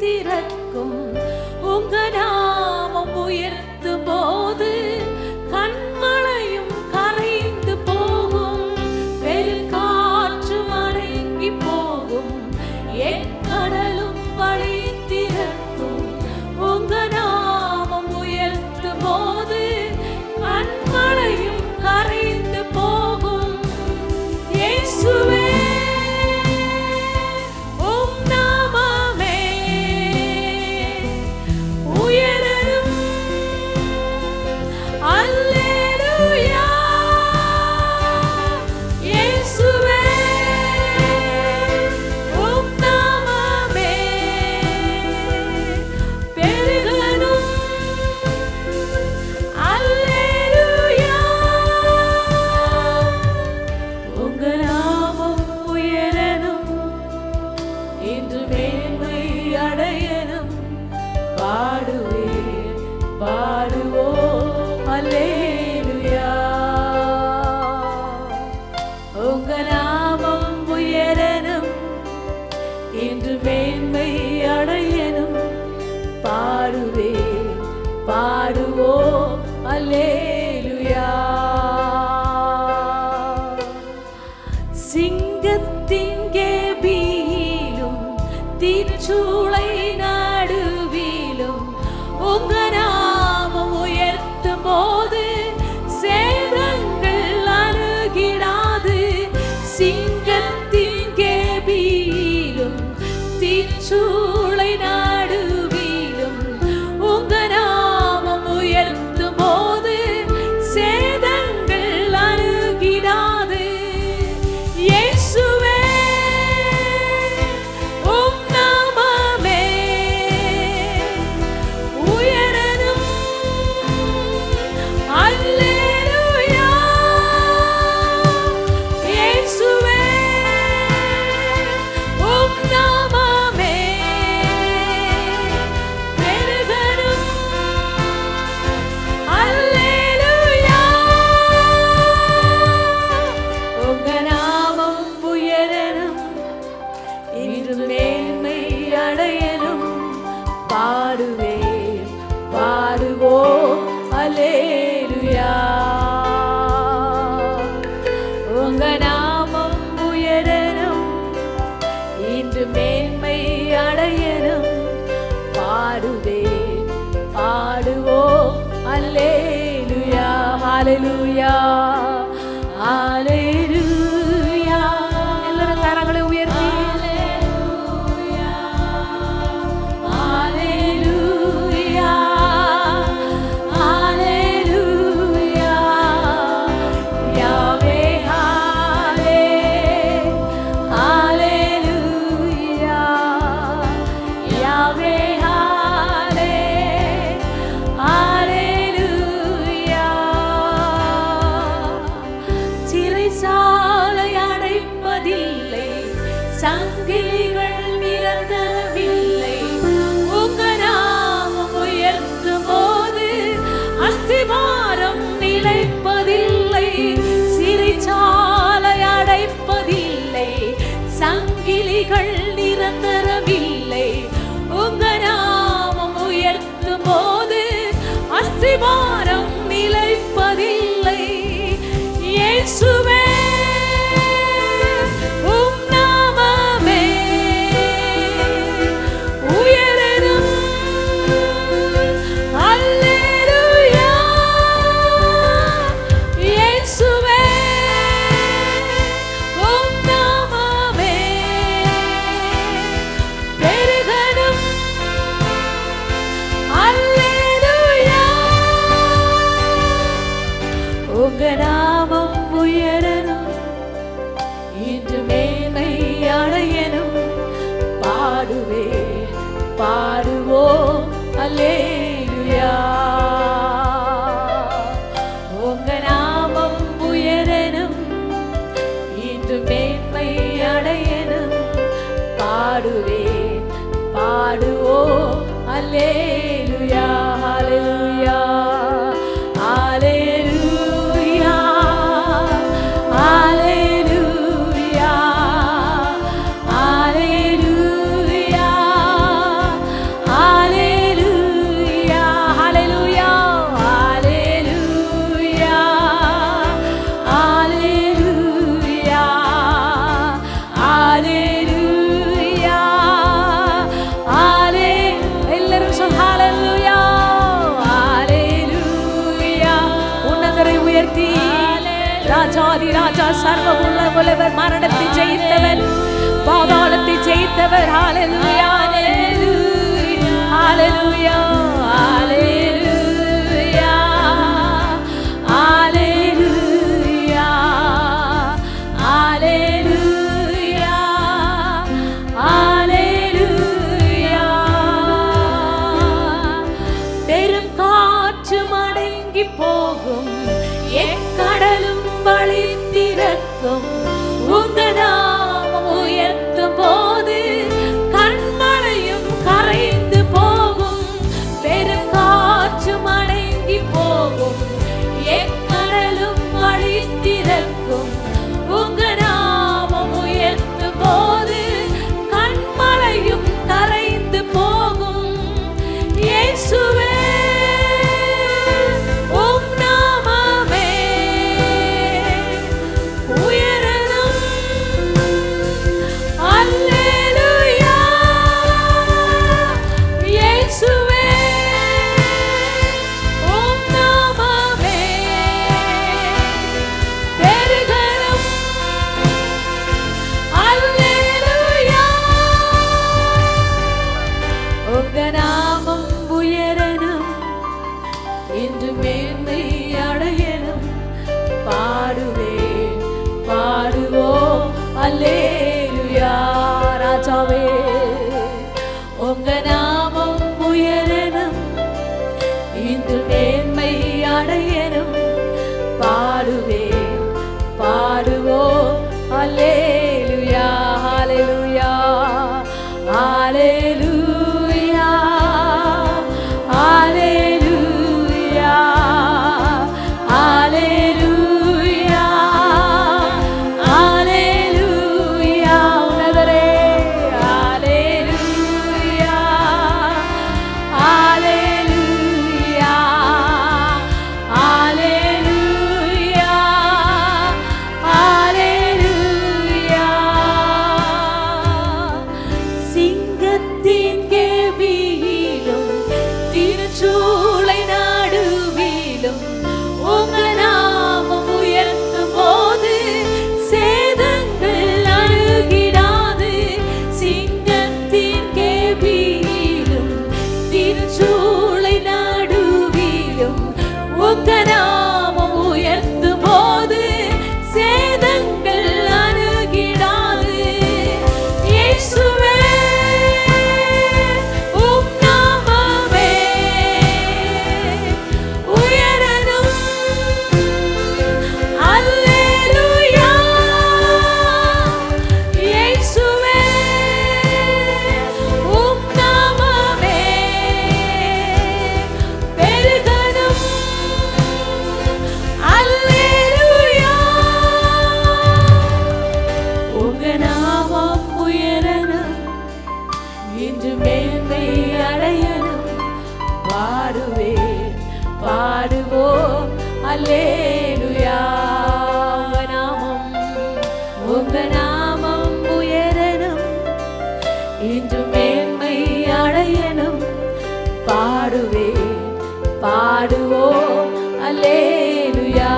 திறக்கும். உங்க நாமம் உயர்த்தும் போது கண்மலையும் கரைந்து போகும், பெருங்காற்று அடங்கி போகும், எக்கடலும் வழி திறக்கும். உங்க நாமம் உயர்த்தும் போது கண்மலையும் கரைந்து போகும். இயேசுவே சிங்கத்தின் கேபியிலும் தீச்சூளை நடுவிலும் உங்க நாமம் உயர்த்தும் போது சேதங்கள் அணுகிடாது. சிங்கத்தின் கேபியிலும் தீச்சூளை நடுவிலும் உங்க நாமம் உயர்த்தும் போது சேதங்கள் அணுகிடாது. இயேசுவே உம் நாமமே உயரணும். அல்லேலூயா. இயேசுவே உம் நாமமே பெருகணும். அல்லேலூயா. உங்க நாமம் உயரணும், இன்று மேன்மை அடையணும். பாடுவேன் பாடுவோம் அல்லேலூயா. உங்க நாமம் உயரணும், இன்று மேன்மை அடையணும். பாடுவேன் பாடுவோம் அல்லேலூயா. ஹல்லேலூயா ஹல்லேலூயா. எல்லாரும் கரங்களை உயர்த்தி ஹல்லேலூயா ஹல்லேலூயா ஹல்லேலூயா. யாவே ஹல்லே ஹல்லேலூயா. யாவே ஹல்லே ஹல்லேலூயா. சிறைச்சாலை அடைப்பதில்லை, சங்கிலிகள் நிரந்தரமில்லை. உங்க நாமம் உயர்த்தும் போது அஸ்திவாரம் நிலைப்பதில்லை. சிறைச்சாலை அடைப்பதில்லை, சங்கிலிகள் நிரந்தரமில்லை. உங்க நாமம் உயர்த்தும் போது அஸ்திவாரம் நிலைப்பதில்லை. இயேசுவே உம் நாமமே உயரணும். அல்லேலூயா. இயேசுவே உம் நாமமே பெருகணும். அல்லேலூயா. உங்க நாமம் உயரணும், இன்று மேன்மை அடையணும். பாடுவேன் பாடுவோம் அல்லேலூயா. உங்க நாமம் உயரணும், இன்று மேன்மை அடையணும். பாடுவேன் பாடுவோம் அல்லேலூயா. ஹல்லேலூயா ஹல்லேலூயா உயர்த்தி ராஜாதி ராஜா சர்வ உள்ளவர் மரணத்தை ஜெயித்தவர் பாதாளத்தை ஜெயித்தவர் ஹalleluya ஹalleluya ஹalleluya ஹalleluya ஹalleluya ஹalleluya பெரும் காற்று மடங்கி போகும் எக்கடலும் வழி திறக்கும் உங்க நாமம் உயர்த்தும் போது கண்மலையும் கரைந்து போகும் பெரும் காற்று மடங்கி போகும் எக்கடலும் வழி திறக்கும் உங்க நாமம் உயர்த்தும் போது கண்மலையும் கரைந்து போகும் இயேசுவே அல்லேலூயா ராஜாவே உங்க நாமம் உயரணும் இன்று மேன்மை அடையணும் பாடுவேன் பாடுவோம் அல்லேலூயா ஹalleluya ஹalleluya ஹalleluya ஹalleluya பாடுவோம் அல்லேலூயா உங்க நாமம் உயரணும் இன்று மேன்மை அடையணும் பாடுவேன் பாடுவோம் அல்லேலூயா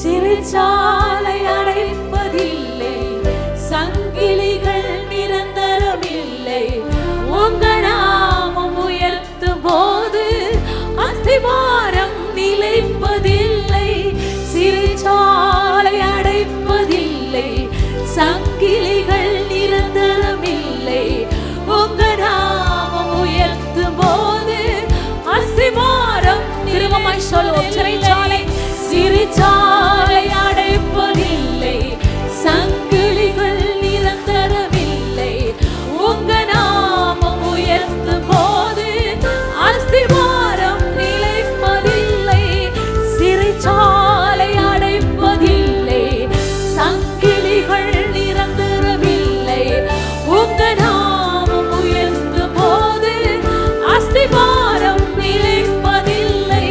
சிறைச்சாலை அடைப்பதில்லை சங்கிலிகள் நிரந்தரமில்லை உங்க நாமம் உயர்த்தும் போது அஸ்திவாரம் நிலைப்பதில்லை சிறைச்சாலை அடைப்பதில்லை சங்கிலிகள் நிரந்தரமில்லை உங்க நாமம் உயர்த்தும் போது அஸ்திவாரம் திரும்பமாய் சொல்லுவோம் சிறைச்சாலை அடைப்பதில்லை சங்கிலிகள் நிரந்தரமில்லை உங்க நாமம் உயர்த்தும் போது அஸ்திவாரம் நிலைப்பதில்லை சிறைச்சாலை அடைப்பதில்லை சங்கிலிகள் நிரந்தரமில்லை உங்க நாமம் உயர்த்தும் போது அஸ்திவாரம் நிலைப்பதில்லை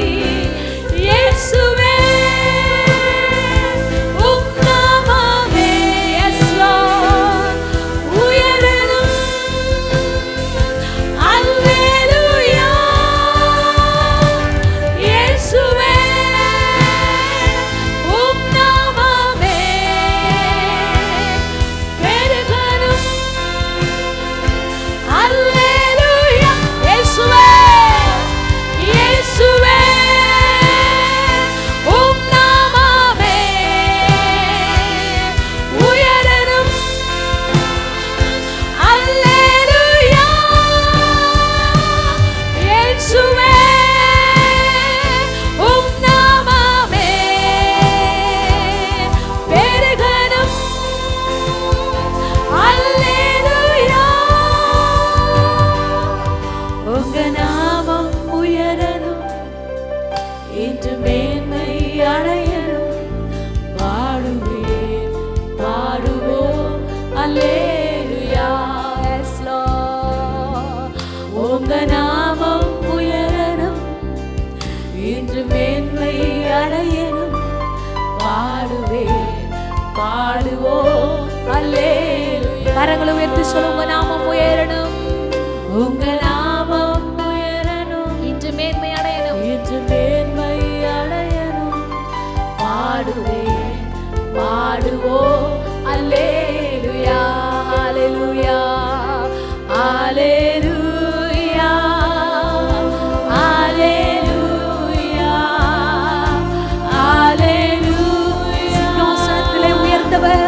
உங்க நாமம் உயரணும், இன்று மேன்மை அடையணும், இன்று மேன்மை அடையணும். பாடுவேன் பாடுவோம் அல்லேலூயா அல்லேலூயா அல்லேலூயா அல்லேலூயா அல்லேலூயா. சிங்காசனத்திலே உயர்ந்தவர்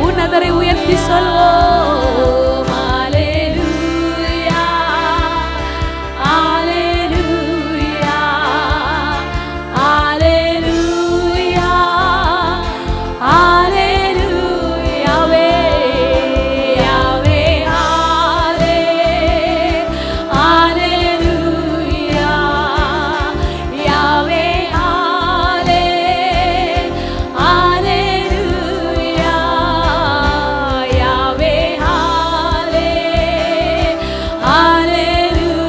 உன்னதரை உயர்த்தி சொல்வோம் அல்லேலூயா அல்லேலூயா அல்லேலூயா அல்லேலூயா. யாவே யாவே அல்லேலூயா யாவே அல்லேலூயா யாவே அல்லேலூயா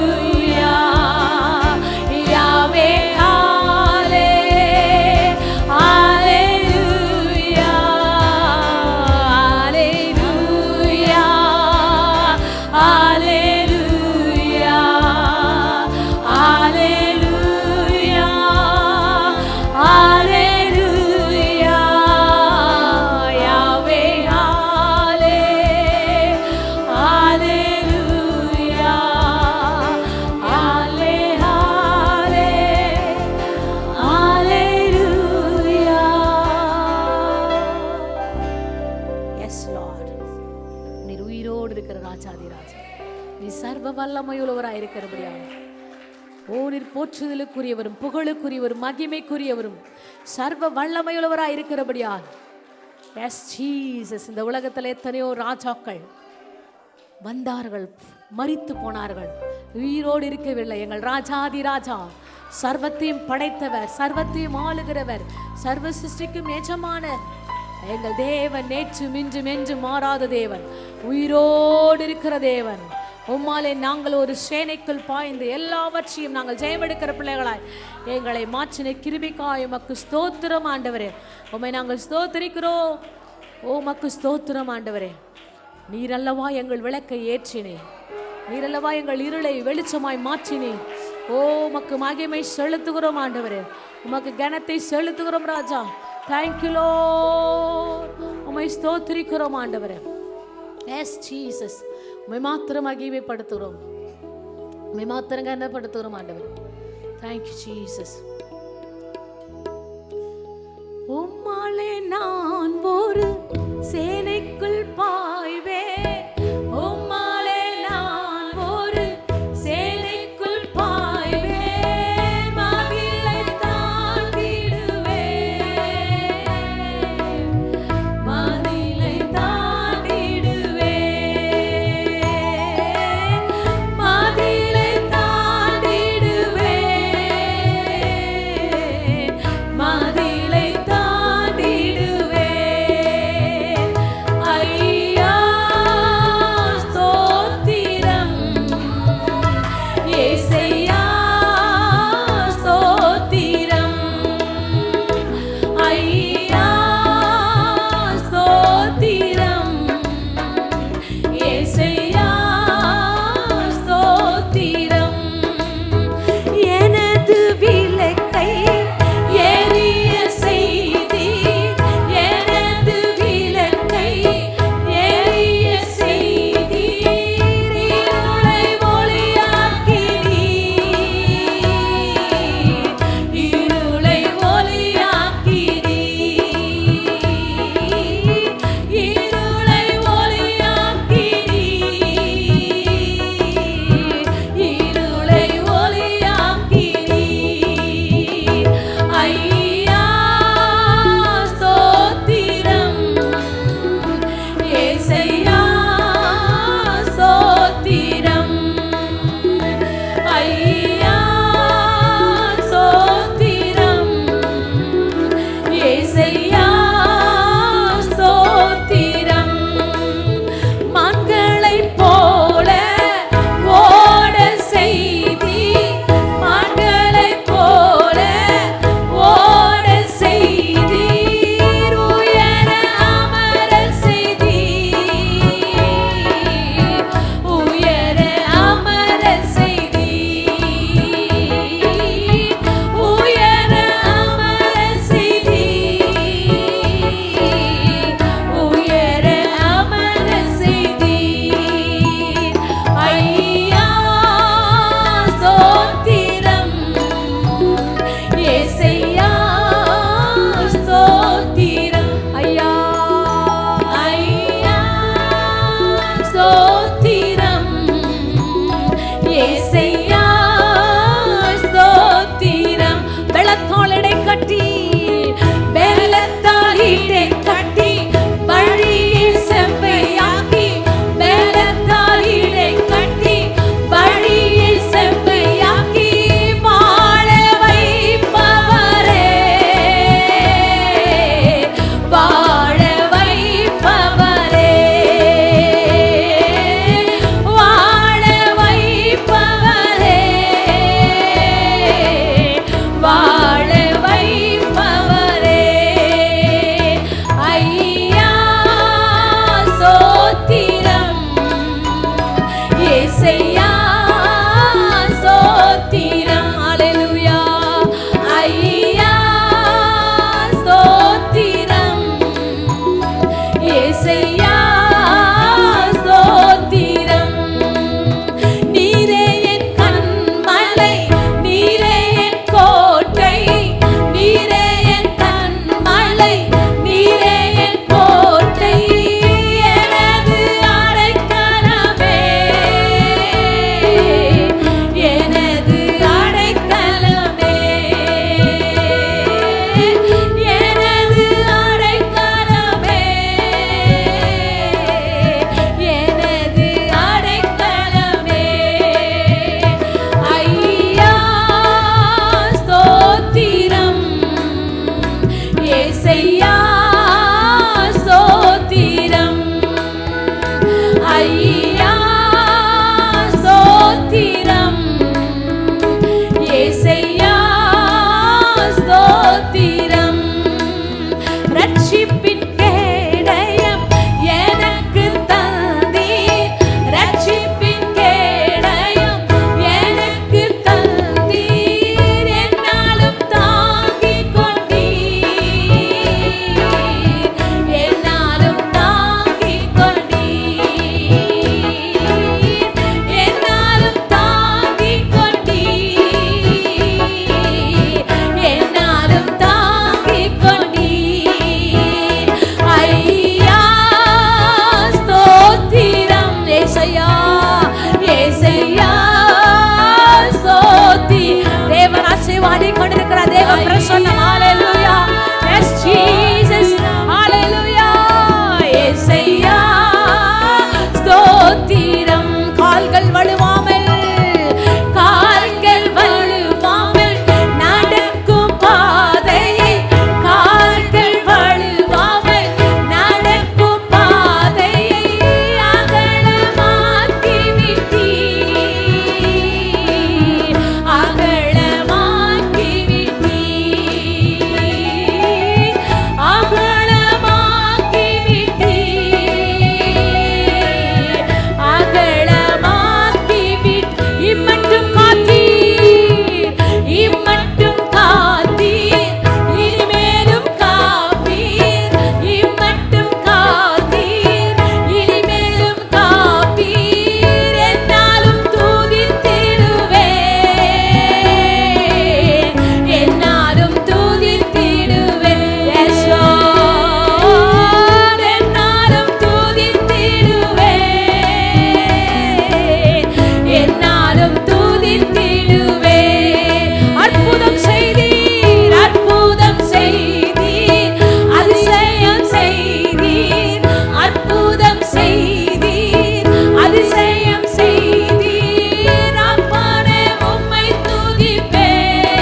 யாவே அல்லேலூயா அல்லேலூயா அல்லேலூயா அல்லேலூயா யாவே அல்லேலூயா அல்லேலூயா. எஸ் லார்ட், நீர் உயிரோடு இருக்கிற ராஜாதி ராஜா, நீ சர்வ வல்லமையுள்ளவராய் இருக்கிறபடியாக ஓ நீர் போற்றுதலுக்குரியவரும் புகழுக்குரியவரும் மகிமைக்குரியவரும் சர்வ வல்லமையுள்ளவராய் இருக்கிறபடியாக. எஸ் ஜீசஸ், இந்த உலகத்தில் எத்தனையோ ராஜாக்கள் வந்தார்கள், மரித்து போனார்கள், உயிரோடு இருக்கவில்லை. எங்கள் ராஜாதி ராஜா, சர்வத்தையும் படைத்தவர், சர்வத்தையும் ஆளுகிறவர், சர்வ சிருஷ்டிக்கும் எஜமான எங்கள் தேவன் நேற்றும் இன்றும் என்றும் மாறாத தேவன், உயிரோடு இருக்கிற தேவன். உம்மாலே நாங்கள் ஒரு சேனைக்குள் பாய்ந்து எல்லாவற்றையும் நாங்கள் ஜெயமெடுக்கிற பிள்ளைகளாய் எங்களை மாற்றின கிருபைக்காய் உமக்கு ஸ்தோத்திரம் ஆண்டவரே. உம்மை நாங்கள் ஸ்தோத்திரிக்கிறோம். ஓ உமக்கு ஸ்தோத்திரம் ஆண்டவரே. நீரல்லவா எங்கள் விளக்கை ஏற்றினே, நீரல்லவா எங்கள் இருளை வெளிச்சமாய் மாற்றினே. ஓ உமக்கு மகிமை செலுத்துகிறோம் ஆண்டவரே, உமக்கு கனத்தை செலுத்துகிறோம் ராஜா. தேங்க்யூ லார்ட், உம்மை ஸ்தோத்திரிக்கிறோம் ஆண்டவரே. எஸ் ஜீசஸ், உம்மை மாத்திரம் மகிமைப்படுத்துகிறோம், உம்மை மாத்திரம் கனப்படுத்துகிறோம் ஆண்டவரே. Thank you Jesus. உம்மாலே நான் ஒரு சேனைக்குள் பாய்வேன், உம்மாலே நான் ஒரு சேனைக்குள் பாய்வேன், மதிலை தாண்டிடுவேன், மதிலை தாண்டிடுவேன், மதிலை தாண்டிடுவேன், மதிலை தாண்டிடுவேன். அசைவாடி கொண்டிருக்கிற தேவ பிரசன்னம். ஹalleluya. Yes Jesus. ஹalleluya. இயேசையா ஸ்தோத்திரம். கால்கள் வழுவாமல் நடக்கும் பாதையை கால்கள் வழுவாமல் நடக்கும் பாதையை அகலமாக்கி விட்டீர், அகலமாக்கி விட்டீர், அகலமாக்கி விட்டீர், அகலமாக்கி விட்டீர். இம்மட்டும் காத்தீர், இம்மட்டும் காத்தீர், இனிமேலும் காப்பீர், இம்மட்டும் காத்தீர், இனிமேலும் காப்பீர். என்னாலும் துதித்திடுவேன், என்னாலும் துதித்திடுவேன். Yes Lord, என்னாலும் துதித்திடுவேன், என்னாலும் துதித்திடுவேன். அற்புதம் செய்தீர், அற்புதம் செய்தீர், அதிசயம் செய்தீர், அற்புதம் செய்தீர், அதிசயம் செய்தீர். அப்பனே உம்மை துதிப்பேன்,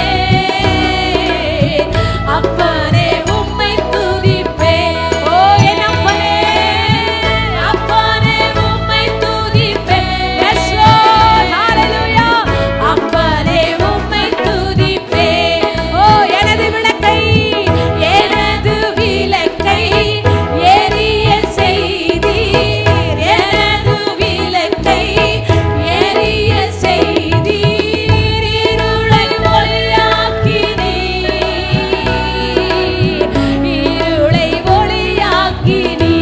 அப்பனே உம்மை துதிப்பேன். ஓ என் அப்பனே, அப்பனே உம்மை துதிப்பேன். Yes Lord, hallelujah. அப்பனே உம்மை துதிப்பேன். ஓ எனது விளக்கை, எனது விளக்கை எரிய செய்தீர், எனது விளக்கை எரிய செய்தீர். இருளை ஒளியாக்கினீர், இருளை ஒளியாக்கினீர்,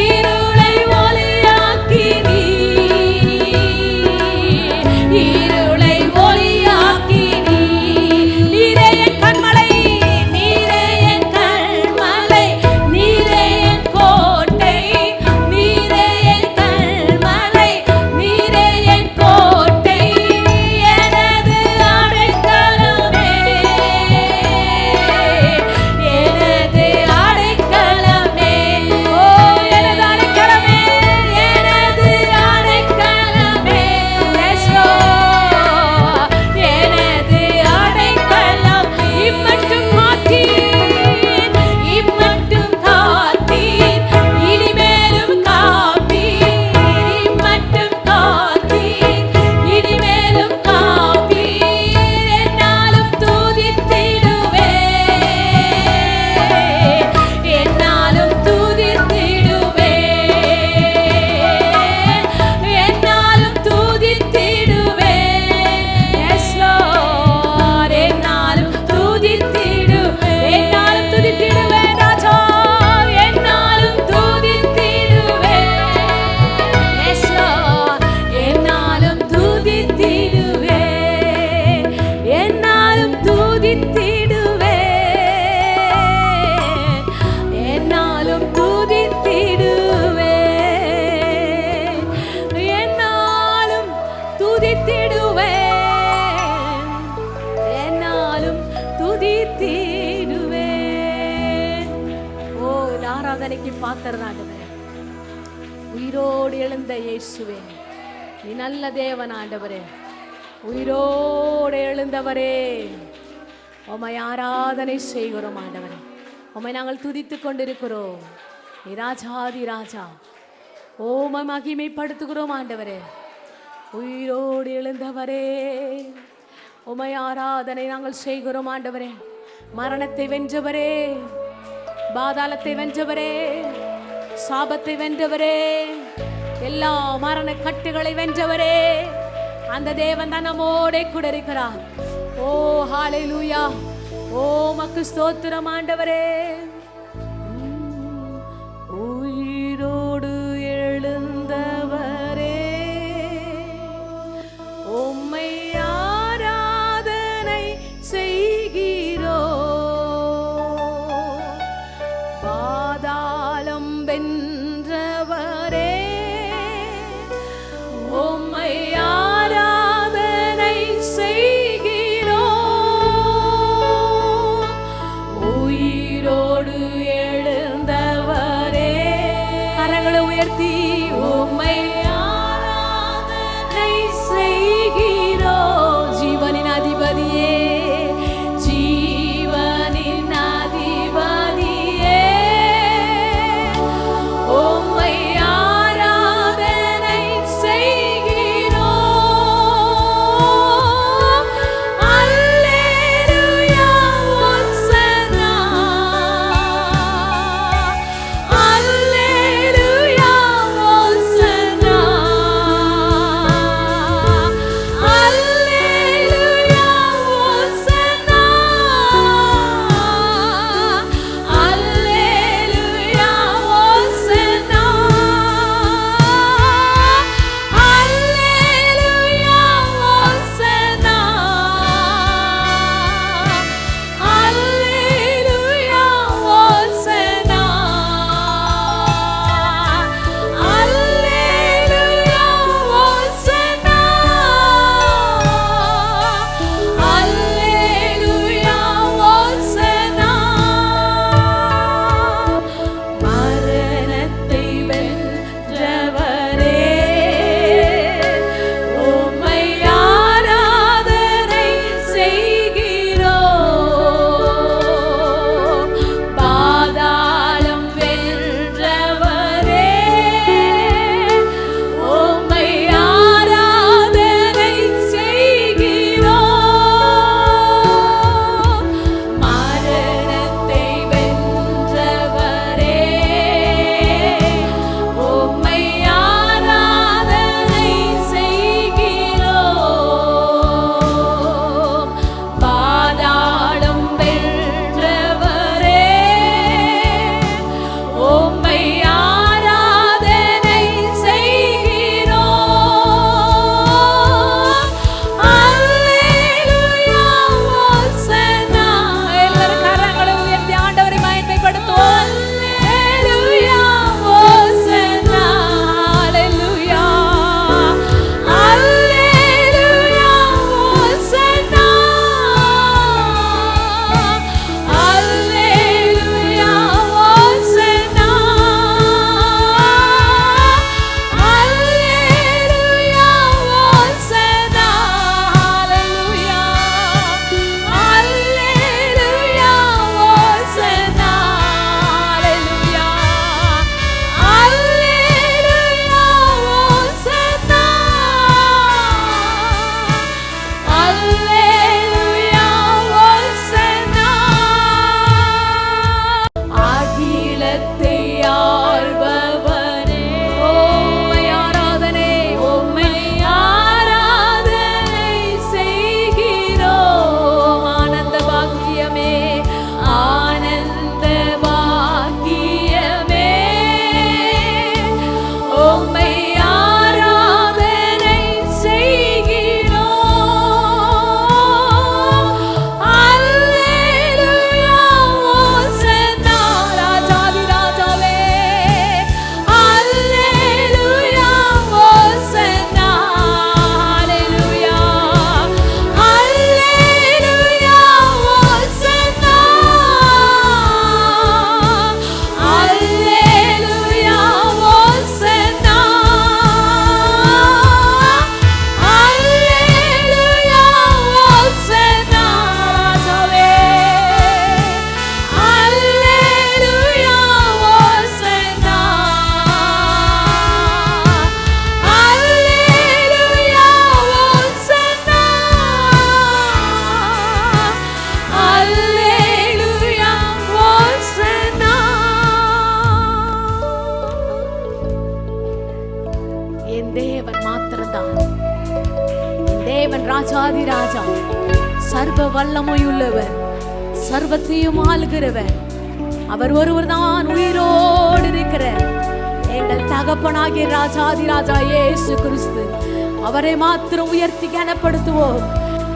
இருளை ஒளியாக்கினீர், இருளை ஒளியாக்கினீர். நீரே என் கண்மலை, நீரே என் கண்மலை, நீரே என் கோட்டை, நீரே என் கண்மலை, நீரே என் கோட்டை, எனது அடைக்கலமே, எனது அடைக்கலமே. ஓ எனது அடைக்கலமே, எனது அடைக்கலமே. Yes Lord, எனது அடைக்கலம். இம்மட்டும் காத்தீர், இம்மட்டும் காத்தீர், இனிமேலும் காப்பீர், இம்மட்டும் காத்தீர், இனிமேலும் காப்பீர். என்னாலும் துதித்திடுவேன், என்னாலும் துதித்திடுவேன், என்னாலும் துதித்திடுவேன். Yes Lord, என்னாலும் துதித்திடுவேன், என்னாலும் துதித்திடுவேன் ராஜா, என்னாலும் துதித்திடுவேன். Yes Lord, என்னாலும் துதித்திடுவேன், என்னாலும் துதித்திடுவேன், என்னாலும் துதித்திடுவேன், என்னாலும் துதித்திடுவேன், என்னாலும் துதித்திடுவேன். ஓ இந்த ஆராதனைக்கு பாத்திரனாண்டவரே, உயிரோடு எழுந்த இயேசுவே, நீ நல்ல தேவன் ஆண்டவரே, உயிரோடு எழுந்தவரே, உம்மை ஆராதனை செய்கிறோம் ஆண்டவரே, உம்மை நாங்கள் துதித்து கொண்டிருக்கிறோம். நீ ராஜாதி ராஜா, உம்மை மகிமைப்படுத்துகிறோம் ஆண்டவரே, உயிரோடு எழுந்தவரே, உம்மை ஆராதனை நாங்கள் செய்கிறோம் ஆண்டவரே. மரணத்தை வென்றவரே, பாதாளத்தை வென்றவரே, சாபத்தை வென்றவரே, எல்லா மரண கட்டுகளை வென்றவரே, அந்த தேவன் தான் நம்மோட கூட இருக்கிறார். ஓ ஹalleluya, ஓ மக்கு ஸ்தோத்திரம் ஆண்டவரே. உயிரோடு எழுந்தவரே, உம்மை ஆராதனை செய்கிறோம். பாதாளம் வென்றவரே, உம்மை ஆராதனை ராஜாதி ராஜா, சர்வ வல்லமையுள்ளவர், சர்வத்தையும் ஆளுகிறவர். அவர் ஒருவர் தான் உயிரோடு இருக்கிற எங்கள் தகப்பனாகிய ராஜாதி ராஜா இயேசு கிறிஸ்து. அவரை மாத்திரம் உயர்த்தி கனப்படுத்துவோம்.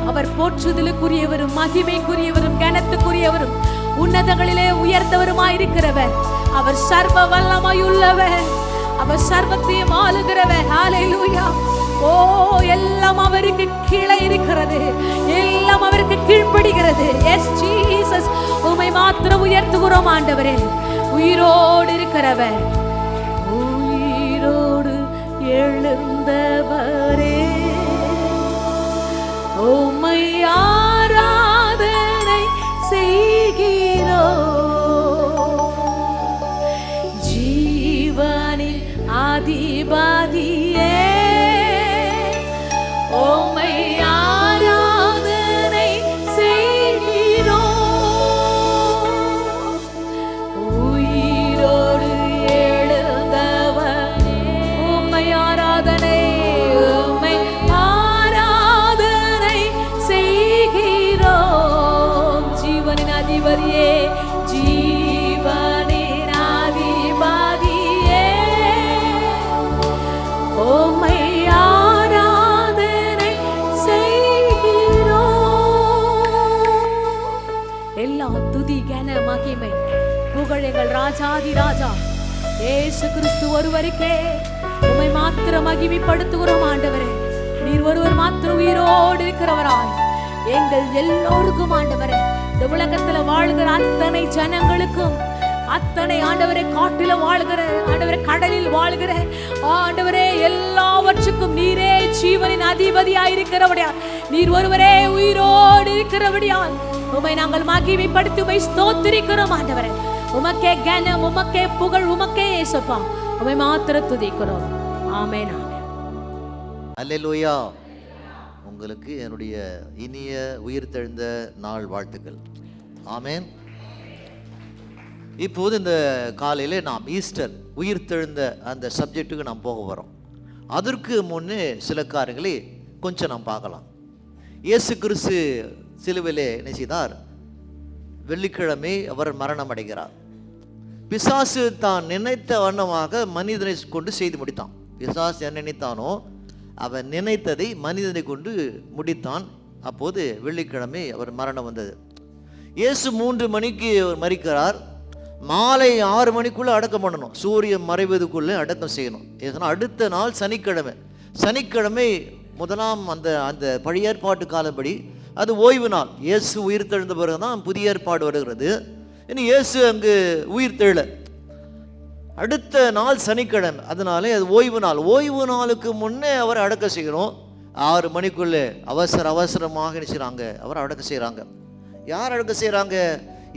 அவர் போற்றுதலுக்குரியவரும் மகிமைக்குரியவரும் கனத்துக்குரியவரும் உன்னதங்களிலே உயர்ந்தவருமாயிருக்கிறவர். அவர் சர்வ வல்லமையுள்ளவர், அவர் சர்வத்தையும் ஆளுகிறவர். ஹல்லேலூயா. ஓ, எல்லாம் அவருக்கு கீழே இருக்கிறது, எல்லாம் அவருக்கு கீழ்ப்படுகிறது. எஸ் ஜீசஸ், உம்மை மாத்திரம் உயர்த்துகிறோம் ஆண்டவரே. உயிரோடு இருக்கிறவர், உயிரோடு எழுந்தவரே, உம்மை ஆராதனை செய்கிறோம். ஜீவனின் அதிபதியே, உம்மை ஆராதனை செய்கிறோம். உயிரோடு எழுந்தவரே, உம்மை ஆராதனை, உம்மை ஆராதனை செய்கிறோம். ஜீவனின் அதிபதியே, ஜீவனின் அதிபதியே, உம்மை ஆராதனை செய்கிறோம். எல்லா துதி கன மகிமை புகழெங்கள் ராஜாதி ராஜா இயேசு கிறிஸ்து ஒருவருக்கே. உம்மை மாத்திரம் மகிமைப்படுத்துகிறோம் ஆண்டவரே. நீர் ஒருவர் மாத்திரம் உயிரோடு இருக்கிறவராய் எங்கள் எல்லோருக்கும் ஆண்டவரே, இந்த உலகத்துல வாழ்கிற அத்தனை ஜனங்களுக்கும், அத்தனை ஆண்டவரே காட்டில வாழ்கிற ஆண்டவரே, கடலில் வாழ்கிற ஆண்டவரே, எல்லாவற்றுக்கும் நீரே ஜீவனின் அதிபதியாயிருக்கிறபடியா, நீர் ஒருவரே உயிரோடு இருக்கிறபடியால் உம்மை நாங்கள் மகிமைப்படுத்தி உம்மை ஸ்தோத்திரிக்கிறோம் ஆண்டவரே. உமக்கே கனம், உமக்கே புகழ், உமக்கே இயேசுப்பா. உம்மை மாத்திரம் துதிக்கிறோம். ஆமென், ஆமென். அல்லேலூயா. உங்களுக்கு என்னுடைய இனிய உயிர்த்தெழுந்த நாள் வாழ்த்துக்கள். ஆமென். இப்போது இந்த காலையில் நாம் ஈஸ்டர் உயிர்த்தெழுந்த அந்த சப்ஜெக்டுக்கு நாம் போக வரோம். அதற்கு முன்னே சில காரியங்களை கொஞ்சம் நாம் பார்க்கலாம். இயேசு கிறிஸ்து சிலுவையிலே என்ன செய்தார்? வெள்ளிக்கிழமை அவர் மரணம் அடைகிறார். பிசாசு தான் நினைத்த வண்ணமாக மனிதனை கொண்டு செய்து முடித்தான். பிசாசு என்ன நினைத்தானோ அவன் நினைத்ததை மனிதனை கொண்டு முடித்தான். அப்போது வெள்ளிக்கிழமை அவர் மரணம் வந்தது. இயேசு 3 மணிக்கு மரிக்கிறார். மாலை 6 மணிக்குள்ளே அடக்கம் பண்ணணும். சூரியன் மறைவதுக்குள்ளே அடக்கம் செய்யணும். இதனால் அடுத்த நாள் சனிக்கிழமை. சனிக்கிழமை முதலாம் அந்த பழைய ஏற்பாட்டு காலப்படி அது ஓய்வு நாள். இயேசு உயிர் தெழுந்த பிறகு தான் புதிய ஏற்பாடு வருகிறது. இனி இயேசு அங்கு உயிர் தெழ அடுத்த நாள் சனிக்கிழமை, அதனாலே அது ஓய்வு நாள். ஓய்வு நாளுக்கு முன்னே அவர் அடக்கம் செய்யணும். 6 மணிக்குள்ளே அவசரமாக நினைச்சாங்க அவர் அடக்கம் செய்கிறாங்க. யார் அடக்கம் செய்கிறாங்க?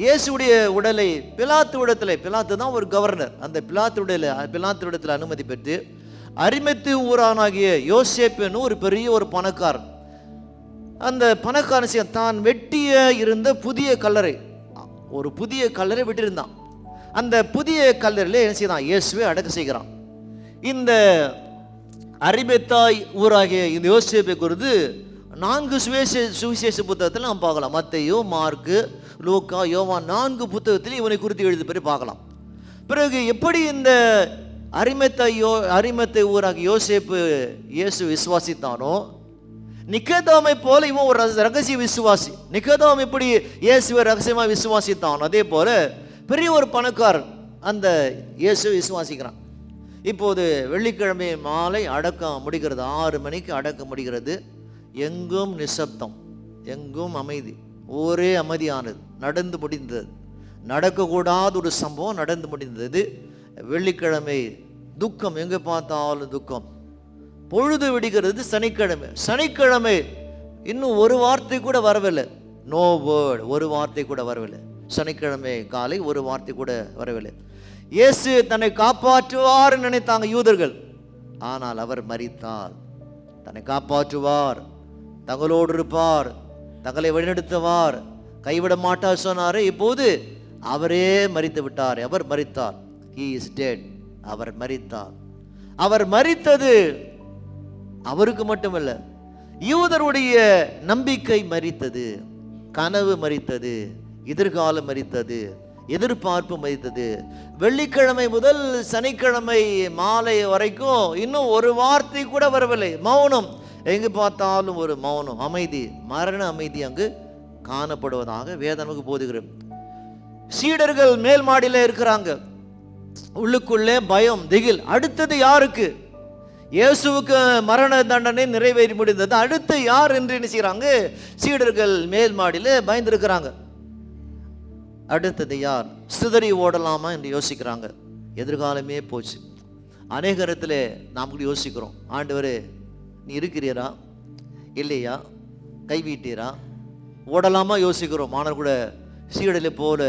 இயேசுடைய உடலை பிலாத்து இடத்துல, பிலாத்து தான் ஒரு கவர்னர், அந்த பிலாத்து இடத்துல அனுமதி பெற்று அரிமத்து ஊரானாகிய யோசேப்புன்னு ஒரு பெரிய ஒரு பணக்காரன், அந்த பணக்காரன் தான் வெட்டிய இருந்த புதிய கல்லறை, ஒரு புதிய கல்லறை விட்டிருந்தான். அந்த புதிய கல்லறையில் என்ன செய்யறான்? இயேசுவை அடக்கம் செய்கிறான். இந்த அரிமத்தாய் ஊராகிய இந்த யோசேப்பை குறித்து 4 சுவிசேஷ புத்தகத்தில் நாம் பார்க்கலாம். மத்தேயு, மார்க்கு, லூக்கா, யோவான் 4 புத்தகத்தில் இவனை குறித்து எழுதி பெற்று பார்க்கலாம். பிறகு எப்படி இந்த அரிமத்தை ஊராகிய யோசேப்பு இயேசு விசுவாசித்தானோ, நிக்கோதேமை போல இவன் ஒரு ரகசிய விசுவாசி. நிக்கோதேம் எப்படி இயேசுவை ரகசியமாக விசுவாசித்தானோ, அதே போல பெரிய ஒரு பணக்காரன் அந்த இயேசுவை விசுவாசிக்கிறான். இப்போது வெள்ளிக்கிழமை மாலை அடக்கம் முடிகிறது. 6 மணிக்கு அடக்கம் முடிகிறது. எங்கும் நிசப்தம், எங்கும் அமைதி, ஒரே அமைதியானது. நடந்து முடிந்தது. நடக்கக்கூடாத ஒரு சம்பவம் நடந்து முடிந்தது. வெள்ளிக்கிழமை துக்கம், எங்கே பார்த்தாலும் துக்கம். பொழுது விடுகிறது. சனிக்கிழமை இன்னும் ஒரு வார்த்தை கூட வரவில்லை. நோ வேர்ட், ஒரு வார்த்தை கூட வரவில்லை. சனிக்கிழமை காலை ஒரு வார்த்தை கூட வரவில்லை. இயேசு தன்னை காப்பாற்றுவார் நினைத்தாங்க யூதர்கள். ஆனால் அவர் மரித்தார். தன்னை காப்பாற்றுவார், தங்களோடு இருப்பார், தங்களை வழிநடத்துவார், கைவிட மாட்டார் சொன்னாரே. இப்போது அவரே மரித்து விட்டார். அவர் மரித்தார். He is dead. அவர் மரித்தார். அவர் மரித்தது அவருக்கு மட்டுமல்ல, யூதருடைய நம்பிக்கை மரித்தது, கனவு மரித்தது, எதிர்காலம் மரித்தது, எதிர்பார்ப்பு மரித்தது. வெள்ளிக்கிழமை முதல் சனிக்கிழமை மாலை வரைக்கும் இன்னும் ஒரு வார்த்தை கூட வரவில்லை, மௌனம். எங்கு பார்த்தாலும் ஒரு மௌனம், அமைதி, மரண அமைதி அங்கு காணப்படுவதாக வேதம் நமக்கு போதுகிறது. சீடர்கள் மேல் மாடியில் இருக்கிறாங்க, உள்ளுக்குள்ளே பயம், திகில். அடுத்தது யாருக்கு? இயேசுவுக்கு மரண தண்டனை நிறைவேறி முடிந்தது, அடுத்து யார் என்று என்ன செய்கிறாங்க? சீடர்கள் மேல் மாடியில் பயந்துருக்கிறாங்க. அடுத்தது யார்? சிதறி ஓடலாமா என்று யோசிக்கிறாங்க. எதிர்காலமே போச்சு. அநேக இடத்துல நாம் கூட யோசிக்கிறோம், ஆண்டவரே நீ இருக்கிறீரா இல்லையா, கைவிட்டீரா, ஓடலாமா யோசிக்கிறோம். ஆனால் கூட சீடலை போல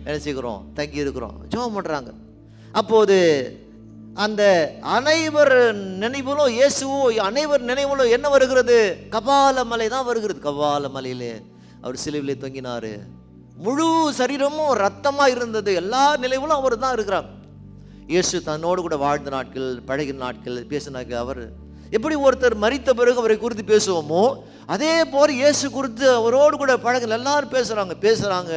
என்ன செய்கிறோம்? தங்கி இருக்கிறோம், ஜெபம் பண்ணுறாங்க. அப்போது அந்த அனைவர் நினைவுகளும், இயேசுவோ அனைவர் நினைவுகளும் என்ன வருகிறது? கபால மலை தான் வருகிறது. கபால மலையிலே அவர் சிலுவிலே தொங்கினார், முழு சரீரமும் ரத்தமாக இருந்தது, எல்லா நினைவுகளும் அவர் தான் இருக்கிறார். இயேசு தன்னோடு கூட வாழ்ந்த நாட்கள், பழகின நாட்கள், பேசினாங்க. அவர் எப்படி ஒருத்தர் மரித்த பிறகு அவரை குறித்து பேசுவோமோ அதே போல் இயேசு குறித்து அவரோடு கூட பழகல் எல்லாரும் பேசுகிறாங்க,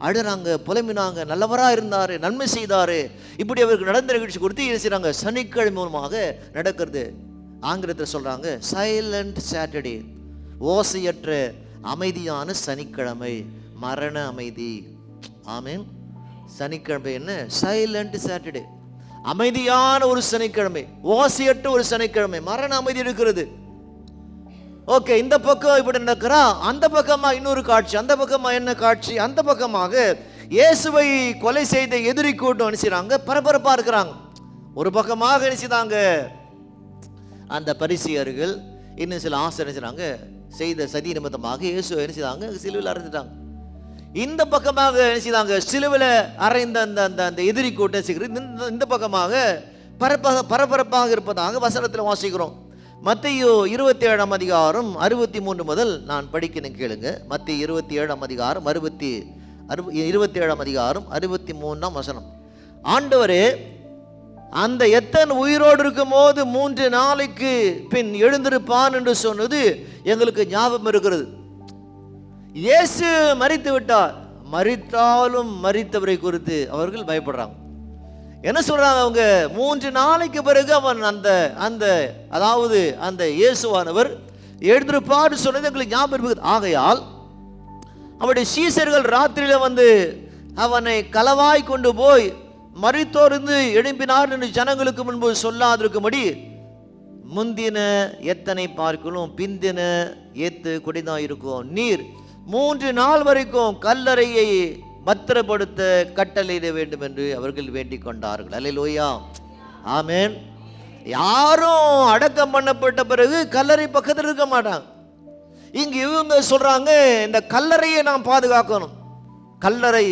அழுறாங்க, புலம்பினாங்க, நல்லவராக இருந்தார், நன்மை செய்தார். இப்படி அவருக்கு நடந்த நிகழ்ச்சி குறித்து என்ன செய்கிறாங்க? சனிக்கிழமை மூலமாக நடக்கிறது. ஆங்கிலத்தில் சொல்கிறாங்க சைலண்ட் சாட்டர்டே, ஓசையற்ற அமைதியான சனிக்கிழமை, மரண அமைதி. ஆமீன். சனிக்கிழமை என்ன? சைலண்ட் சாட்டர்டே, அமைதியான ஒரு சனிக்கிழமை, ஓசையற்ற ஒரு சனிக்கிழமை, மரண அமைதி இருக்கிறது. ஓகே, இந்த பக்கம் இப்படி நடக்கிறா, அந்த பக்கமா இன்னொரு காட்சி, அந்த பக்கமா என்ன காட்சி? அந்த பக்கமாக இயேசுவை கொலை செய்த எதிரி கூட்டம் நினைச்சாங்க, பரபரப்பா இருக்கிறாங்க. ஒரு பக்கமாக நினைச்சாங்க அந்த பரிசேயர்கள், இன்னும் சில ஆசிரியர் நினைச்சாங்க செய்த சதி நிமித்தமாக இயேசுவை நினைச்சாங்க சிலுவையில் அறைஞ்சிட்டாங்க. இந்த பக்கமாக நினைச்சாங்க சிலுவையில் அறைந்த அந்த எதிரி கூட்டம் இந்த பக்கமாக பரபரப்பாக இருப்பதாக வசனத்தில் வாசிக்கிறோம். மத்தேயு 27 அதிகாரம் 63 முதல் நான் படிக்கிறேன், கேளுங்க. மத்தேயு 27 அதிகாரம் 27 அதிகாரம் 63 வசனம். ஆண்டவரே, அந்த எத்தன் உயிரோடு இருக்கும் போது 3 நாளைக்கு பின் எழுந்திருப்பான் என்று சொன்னது எங்களுக்கு ஞாபகம் இருக்கிறது. இயேசு மரித்து விட்டார், மரித்தாலும் மரித்தவரை குறித்து அவர்கள் பயப்படுறாங்க. என்ன சொல்றாங்க அவங்க? 3 நாளைக்கு பிறகு அவன் அதாவது அந்த இயேசுவானவர் எழுந்திருப்பார் சொன்னது எங்களுக்கு ஞாபகம் இருக்குது. ஆகையால் அவருடைய சீசர்கள் ராத்திரியில வந்து அவனை களவாய் கொண்டு போய் மரித்தோர்ந்து எழும்பினார் என்று ஜனங்களுக்கு முன்பு சொல்லாதிருக்கும்படி முந்தின எத்தனை பார்க்கலும் பிந்தின ஏத்து குடிதான் இருக்கும். நீர் 3 நாள் வரைக்கும் கல்லறையை பத்திரப்படுத்த கட்டளையிட வேண்டும் என்று அவர்கள் வேண்டிக் கொண்டார்கள். அல்லேலூயா, ஆமென். யாரும் அடக்கம் பண்ணப்பட்ட பிறகு கல்லறை பக்கத்தில் இருக்க மாட்டாங்க. இங்க இவங்க சொல்றாங்க, இந்த கல்லறையை நாம் பாதுகாக்கணும். கல்லறை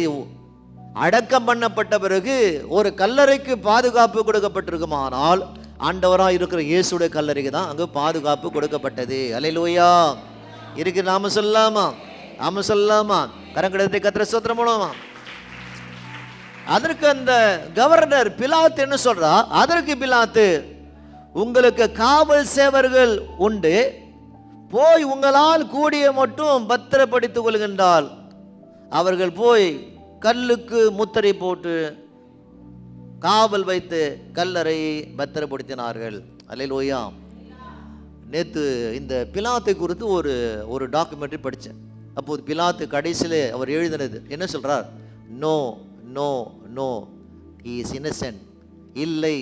அடக்கம் பண்ணப்பட்ட பிறகு ஒரு கல்லறைக்கு பாதுகாப்பு கொடுக்கப்பட்டிருக்குமானால் ஆண்டவராக இருக்கிற இயேசுடைய கல்லறைக்கு தான் அங்கு பாதுகாப்பு கொடுக்கப்பட்டது. அல்லேலூயா. இருக்கு, நாம சொல்லாமா? ஆமா சொல்லாமா? கரங்கடத்தை கத்திர ஸ்தோத்திரம் பண்ணுவோமா? அதற்கு அந்த கவர்னர் பிலாத்து என்ன சொல்றா? அதற்கு பிலாத்து, உங்களுக்கு காவல் சேவர்கள் உண்டு, போய் உங்களால் கூடிய மட்டும் பத்திரப்படுத்திக் கொள்கின்றால். அவர்கள் போய் கல்லுக்கு முத்திரை போட்டு காவல் வைத்து கல்லறையை பத்திரப்படுத்தினார்கள். அல்லேலூயா. நேற்று இந்த பிலாத்தை குறித்து ஒரு டாக்குமெண்ட்ரி படித்தேன். அப்போது பிலாத்து கடைசியில் அவர் எழுதினது என்ன சொல்றார்? No no no, he is innocent. இல்லை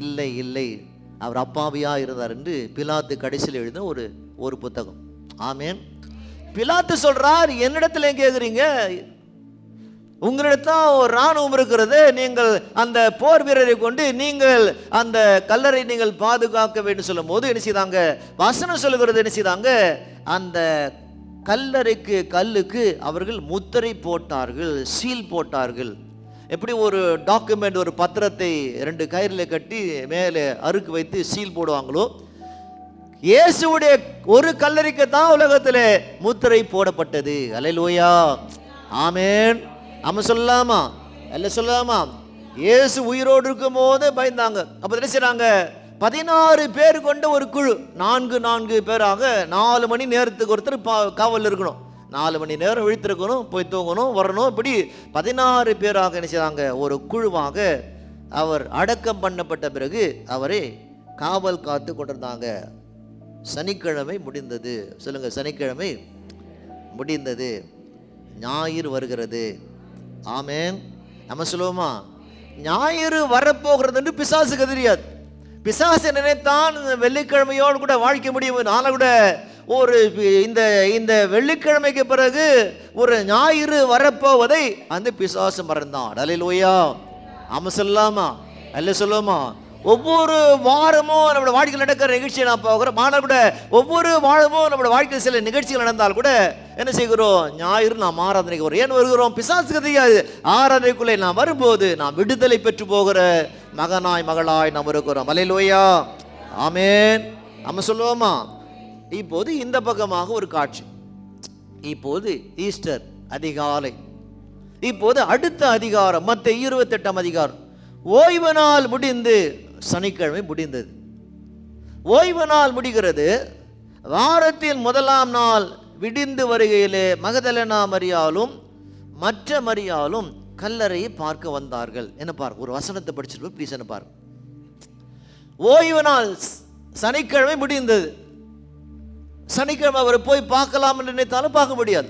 இல்லை இல்லை, அவர் அப்பாவியா இருந்தார் என்று பிலாத்து கடைசியில் எழுதின ஒரு புத்தகம். ஆமேன். பிலாத்து சொல்றார், என்னிடத்துல கேட்குறீங்க? உங்களிடத்தான் ஒரு இராணுவம் இருக்கிறது, நீங்கள் அந்த போர் வீரரை கொண்டு நீங்கள் அந்த கல்லறை நீங்கள் பாதுகாக்க வேண்டும் சொல்லும் போது என்ன செய்தாங்க? வசனம் சொல்லுகிறது என்ன செய்தாங்க? அந்த கல்லறைக்கு கல்லுக்கு அவர்கள் முத்திரை போட்டார்கள், சீல் போட்டார்கள். எப்படி ஒரு டாக்குமெண்ட், ஒரு பத்திரத்தை 2 கயிறில் கட்டி மேலே அறுக்கு வைத்து சீல் போடுவாங்களோ, இயேசுடைய ஒரு கல்லறைக்கு தான் உலகத்தில் முத்திரை போடப்பட்டது. அல்லேலூயா, ஆமென். ஆமாம் சொல்லாமா? அல்ல சொல்லாமா? இயேசு உயிரோடு இருக்கும் போது பயந்தாங்க. அப்போ என்ன செய்றாங்க? 16 பேர் கொண்ட ஒரு குழு, 4 பேராக 4 மணி நேரத்துக்கு ஒருத்தர் காவல் இருக்கணும். 4 மணி நேரம் விழித்திருக்கணும், போய் தூங்கணும், வரணும். இப்படி 16 பேராக என்ன செய்றாங்க, ஒரு குழுவாக அவர் அடக்கம் பண்ணப்பட்ட பிறகு அவரை காவல் காத்து கொண்டிருந்தாங்க. சனிக்கிழமை முடிந்தது. சொல்லுங்க, சனிக்கிழமை முடிந்தது, ஞாயிறு வருகிறது. ஆமென். நம்ம சொல்லுவோமா, ஞாயிறு வரப்போகிறது என்று பிசாசுக்கு தெரியாது. பிசாசு நினைத்தான் வெள்ளிக்கிழமையோடு கூட வாழ்க்கை முடியும். ஆனால் கூட ஒரு இந்த வெள்ளிக்கிழமைக்கு பிறகு ஒரு ஞாயிறு வரப்போவதை அந்த பிசாசு மறந்தான். அல்லேலூயா. ஆமாம் சொல்லாமா, அல்ல சொல்லுவோமா. ஒவ்வொரு வாரமும் நம்மளோட வாழ்க்கையில் நடக்கிற நிகழ்ச்சியை நான் பார்க்குறோம். ஆனால் கூட ஒவ்வொரு வாரமும் நம்மளோட வாழ்க்கையில் சில நிகழ்ச்சிகள் நடந்தால் கூட என்ன செய்கிறோம், ஞாயிறு நாம் ஆராதனைக்கு வரும். ஏன் வருகிறோம், பிசாசுக்கு தெரியாது. ஆராதனைக்குள்ளே நாம் வரும்போது நாம் விடுதலை பெற்று போகிற மகனாய் மகளாய் நாம் இருக்கிறோம். அல்லேலூயா. ஆமென். நம்ம சொல்லுவோமா. இப்போது இந்த பக்கமாக ஒரு காட்சி. இப்போது ஈஸ்டர் அதிகாலை. இப்போது அடுத்த அதிகாரம் மத்தேயு 28ஆம் அதிகாரம். ஓய்வு நாள் முடிந்து சனிக்கிழமை முடிந்தது. ஓய்வு நாள் முடிகிறது. வாரத்தின் முதலாம் நாள் விடிந்து வருகையிலே மகதலேனா மரியாளும் மற்ற மரியாளும் கல்லறையை பார்க்க வந்தார்கள். என்ன பார், ஒரு வசனத்தை படிச்சுட்டு ப்ளீஸ் என்ன பார். ஓய்வு நாள் சனிக்கிழமை முடிந்தது. சனிக்கிழமை அவர் போய் பார்க்கலாம் என்று நினைத்தாலும் பார்க்க முடியாது.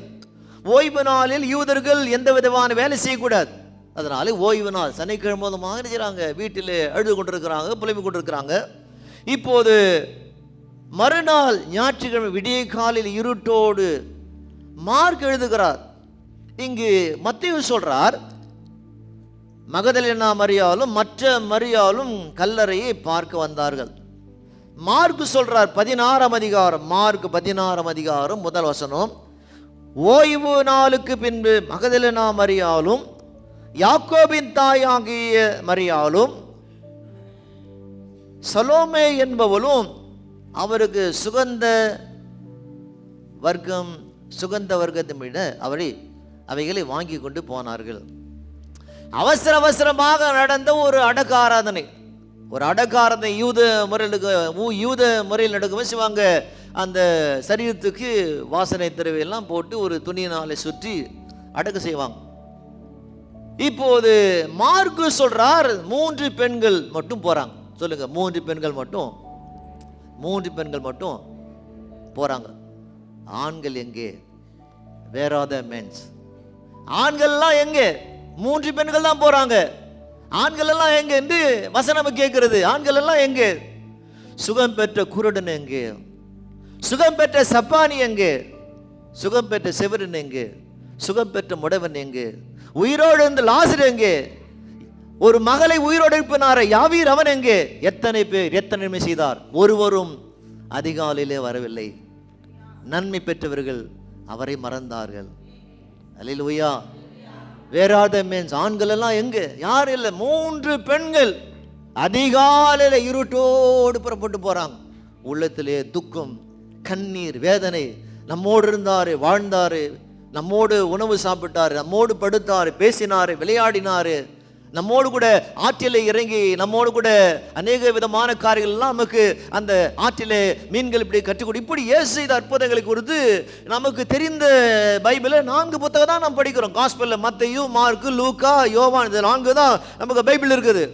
ஓய்வு நாளில் யூதர்கள் எந்த விதமான வேலை செய்யக்கூடாது. அதனால ஓய்வு நாள் சனிக்கிழமை செய்கிறாங்க, வீட்டில் அழுது கொண்டிருக்கிறாங்க, புலம்பிக் கொண்டிருக்கிறாங்க. இப்போது மறுநாள் ஞாயிற்றுக்கிழமை விடிய காலில் இருட்டோடு மார்க் எழுதுகிறார். இங்கு மத்தேயு சொல்றார், மகதலேனா மரியாளும் மற்ற மரியாளும் கல்லறையை பார்க்க வந்தார்கள். மார்க் சொல்றார் 16ஆம் அதிகாரம், மார்க் 16ஆம் அதிகாரம் முதல் வசனம். ஓய்வு நாளுக்கு பின்பு மகதலேனா மரியாளும் யாக்கோபின் தாயாகிய மரியாளும் சலோமே என்பவளும் அவருக்கு சுகந்த வர்க்கத்தை விட அவைகளை வாங்கி கொண்டு போனார்கள். அவசரமாக நடந்த ஒரு அடக்க ஆராதனை. யூத முறையில் நடக்கும் செய்வாங்க. அந்த சரீரத்துக்கு வாசனை திரவியெல்லாம் போட்டு ஒரு துணியினாலே சுற்றி அடக்க செய்வாங்க. இப்போது மார்க்கு சொல்றார் 3 பெண்கள் மட்டும் போறாங்க. சொல்லுங்க, 3 பெண்கள் மட்டும் போறாங்க. ஆண்கள் எங்கே? Where are the men's? ஆண்கள்லாம் எங்கே? 3 பெண்கள் தான் போறாங்க. ஆண்கள் எல்லாம் எங்கே என்று வசனம் கேட்கிறது. ஆண்கள் எல்லாம் எங்கே? சுகம் பெற்ற குருடன் எங்கே? சுகம் பெற்ற சப்பானி எங்கே? சுகம் பெற்ற செவரன் எங்கே? சுகம் பெற்ற முடவன் எங்கே? உயிரோடு இருந்த லாசர் எங்கே? ஒரு மகளை உயிரோடு எழுப்பினார யாவீர் அவன் எங்கே? எத்தனை பேர் எத்தனை நன்மை செய்தார், ஒருவரும் அதிகாலையிலே வரவில்லை. நன்மை பெற்றவர்கள் அவரை மறந்தார்கள். அல்லேலூயா. Where are the men's? ஆண்கள் எல்லாம் எங்கே? யாரும் இல்லை. 3 பெண்கள் அதிகாலையில இருட்டோடு புறப்பட்டு போறாங்க. உள்ளத்திலே துக்கம், கண்ணீர், வேதனை. நம்மோடு இருந்தாரு, வாழ்ந்தாரு, நம்மோடு உணவு சாப்பிட்டாரு, நம்மோடு படுத்தாரு, பேசினாரு, விளையாடினாரு, நம்மோடு கூட ஆற்றிலே இறங்கி நம்மோடு கூட அநேக விதமான காரியங்கள்லாம் நமக்கு அந்த ஆற்றிலே மீன்கள் இப்படி கற்றுக்கொடு இப்படி இயேசு செய்த அற்புதங்களை குறித்து நமக்கு தெரிந்த பைபிளில் 4 புத்தகம் தான் நாம் படிக்கிறோம். காஸ்பலில் மத்தேயு, மார்க்கு, லூக்கா, யோவான், இது 4 தான் நமக்கு பைபிள் இருக்குது.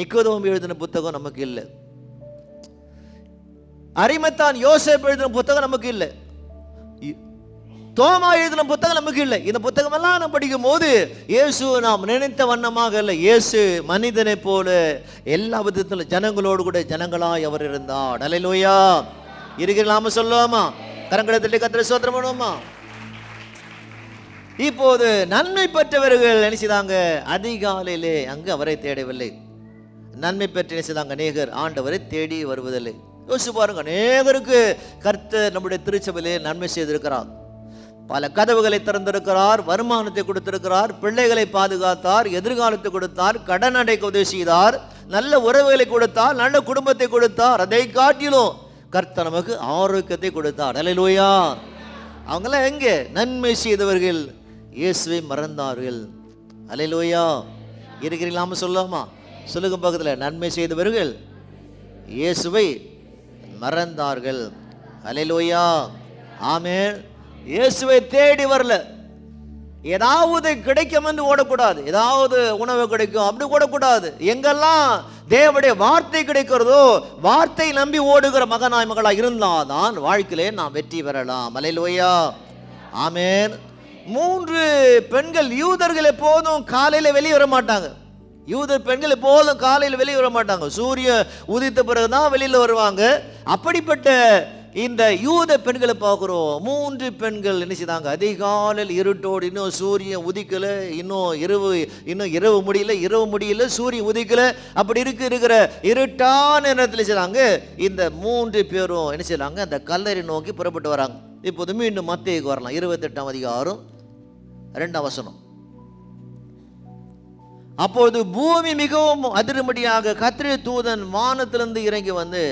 நிக்கோதேமு எழுதின புத்தகம் நமக்கு இல்லை. அரிமத்தான் யோசேப்பு எழுதின புத்தகம் நமக்கு இல்லை. தோமா எழுதின புத்தகம் நமக்கு இல்லை. இந்த புத்தகம் எல்லாம் நாம் படிக்கும் போது இயேசு நாம் நினைத்த வண்ணமாக இல்லை. இயேசு மனிதனை போல எல்லா விதத்திலும் ஜனங்களோடு கூட ஜனங்களாய் அவர் இருந்தார். அல்லேலூயா. இருக்கிறாம சொல்லுவோமா? கரங்களை கர்த்தரை ஸ்தோத்திரம் பண்ணுவோமா? இப்போது நன்மை பெற்றவர்கள் நினைச்சுதாங்க அதிகாலையிலே அங்கு அவரை தேடவில்லை. நன்மை பெற்று நினைச்சுதாங்க அநேகர் ஆண்டவரை தேடி வருவதில்லை. யோசிச்சு பாருங்க, அநேகருக்கு கர்த்தர் நம்முடைய திருச்சபையிலே நன்மை செய்திருக்கிறார். பல கதவுகளை திறந்திருக்கிறார், வருமானத்தை கொடுத்திருக்கிறார், பிள்ளைகளை பாதுகாத்தார், எதிர்காலத்தை கொடுத்தார், கடன் அடைக்க உதவி செய்தார், நல்ல உறவுகளை கொடுத்தார், நல்ல குடும்பத்தை கொடுத்தார். அதை காட்டிலும் கர்த்தர் நமக்கு ஆரோக்கியத்தை கொடுத்தார். அல்லேலூயா. அவங்களாம் எங்கே? நன்மை செய்தவர்கள் இயேசுவை மறந்தார்கள். அல்லேலூயா. இருக்கிறீங்களாம சொல்லாமா? சொல்லுங்க பக்கத்தில், நன்மை செய்தவர்கள் இயேசுவை மறந்தார்கள். அல்லேலூயா, ஆமென். இயேசுவை தேடி வரல. ஏதாவது கிடைக்கும் என்று ஓடக்கூடாது, ஏதாவது உணவு கிடைக்கும் அப்படி ஓடக்கூடாது. எங்கெல்லாம் தேவனுடைய வார்த்தை கிடைக்கிறதோ, வார்த்தை நம்பி ஓடுகிற மகனாய் மகளாக இருந்தால்தான் வாழ்க்கையிலே நாம் வெற்றி பெறலாம். அல்லேலூயா, ஆமென். 3 பெண்கள், யூதர்கள் எப்போதும் காலையில் வெளியே வர மாட்டாங்க. யூதர் பெண்கள் எப்போதும் காலையில் வெளியே வர மாட்டாங்க, சூரியன் உதித்த பிறகுதான் வெளியில் வருவாங்க. அப்படிப்பட்ட இந்த யூத பெண்களை பார்க்குறோம். 3 பெண்கள் என்ன செய்தாங்க? அதிகாலையில் இருட்டோடு, இன்னும் சூரியன் உதிக்கலை, இன்னும் இரவு முடியல, சூரியன் உதிக்கலை. அப்படி இருக்கிற இருட்டான நேரத்தில் செய்தாங்க, இந்த 3 பேரும் என்ன செய்யறாங்க? அந்த கல்லறை நோக்கி புறப்பட்டு வராங்க. இப்போது மீண்டும் மத்தேயுக்கு வரலாம். 28ஆம் அதிகாரம் 2ஆம் வசனம். அப்போது பூமி மிகவும் அதிரும்படியாக கர்த்தருடைய தூதன் வானத்திலிருந்து இறங்கி வந்து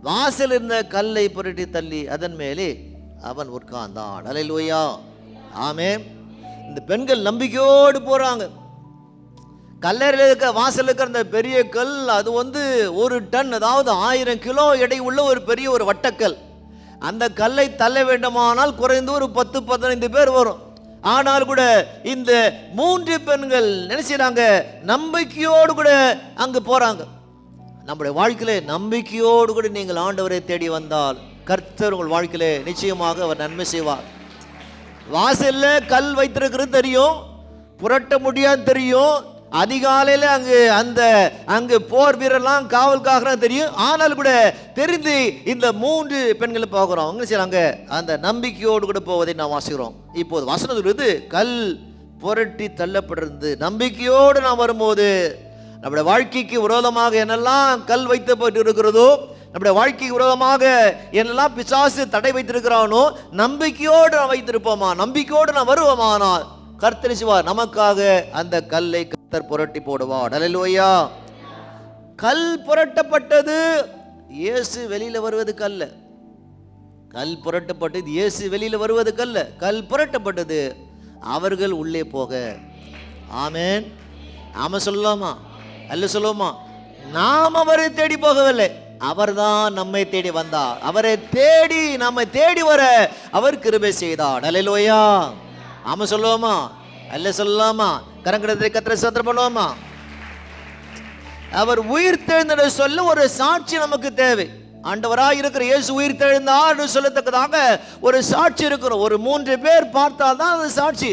வாசல் இருந்த கல்லை புரட்டி தள்ளி அதன் மேலே அவன் உட்கார்ந்தான். அல்லேலூயா, ஆமென். இந்த பெண்கள் நம்பிக்கையோடு போறாங்க. கல்லறையில் இருக்க வாசல் இருக்கிற அந்த பெரிய கல், அது 1 டன், அதாவது 1000 கிலோ எடை உள்ள ஒரு பெரிய ஒரு வட்டக்கல். அந்த கல்லை தள்ள வேண்டுமானால் குறைந்து ஒரு 10-15 பேர் வரும். ஆனால் கூட இந்த 3 பெண்கள் நினைச்சாங்க, நம்பிக்கையோடு கூட அங்கு போறாங்க. நம்முடைய வாழ்க்கையிலே நம்பிக்கையோடு கூட நீங்கள் ஆண்டவரை தேடி வந்தால் கர்த்தர் உங்கள் வாழ்க்கையிலே நிச்சயமாக அவர் நன்மை செய்வார். வாசல்ல கல் வைத்திருக்கிறது தெரியும், புரட்ட முடியாது தெரியும். அதிகாலையில் அங்கு போர் வீரர்லாம் காவல்காக தெரியும். ஆனால் கூட தெரிந்து இந்த 3 பெண்களை பார்க்குறோம். அவங்க செய்யறாங்க, அந்த நம்பிக்கையோடு கூட போவதை நாம் வாசிக்கிறோம். இப்போது வசனம் சொல்லுது, கல் புரட்டி தள்ளப்படுறது. நம்பிக்கையோடு நாம் வரும்போது நம்முடைய வாழ்க்கைக்கு விரோதமாக என்னெல்லாம் கல் வைக்கப்பட்டு இருக்கிறதோ, நம்முடைய வாழ்க்கைக்கு விரோதமாக என்னெல்லாம் பிசாசு தடை வைத்திருக்கிறானோ, நம்பிக்கையோடு நாம் வைத்திருப்போமா, நம்பிக்கையோடு நாம் வருவோமானால் கர்த்தர் செய்வார். நமக்காக அந்த கல்லை கர்த்தர் புரட்டி போடுவார். அல்லேலூயா. கல் புரட்டப்பட்டது, இயேசு வெளியில வருவதுக்கு அல்ல. கல் புரட்டப்பட்டது, இயேசு வெளியில வருவதுக்கு அல்ல. கல் புரட்டப்பட்டது அவர்கள் உள்ளே போக. ஆமென். ஆமா சொல்லலாமா? அல்ல சொல்லுவோமா? நாம் அவரை தேடி போகவில்லை, அவர்தான் நம்மை தேடி வந்தார். அவரை தேடி நம்மை தேடி வர அவர் கிருபை செய்தார். அல்லேலூயா. ஆமா சொல்லுவோமா? அல்ல சொல்லலாமா? கரங்கடத்தை கத்திர சத்திரம் பண்ணுவோமா? அவர் உயிர் தெழுந்த சொல்ல ஒரு சாட்சி நமக்கு தேவை. ஆண்டவராக இருக்கிற இயேசு உயிர் தெழுந்தார் சொல்லத்தக்கதாக ஒரு சாட்சி இருக்கிறோம். ஒரு 3 பேர் பார்த்தால் தான் அது சாட்சி.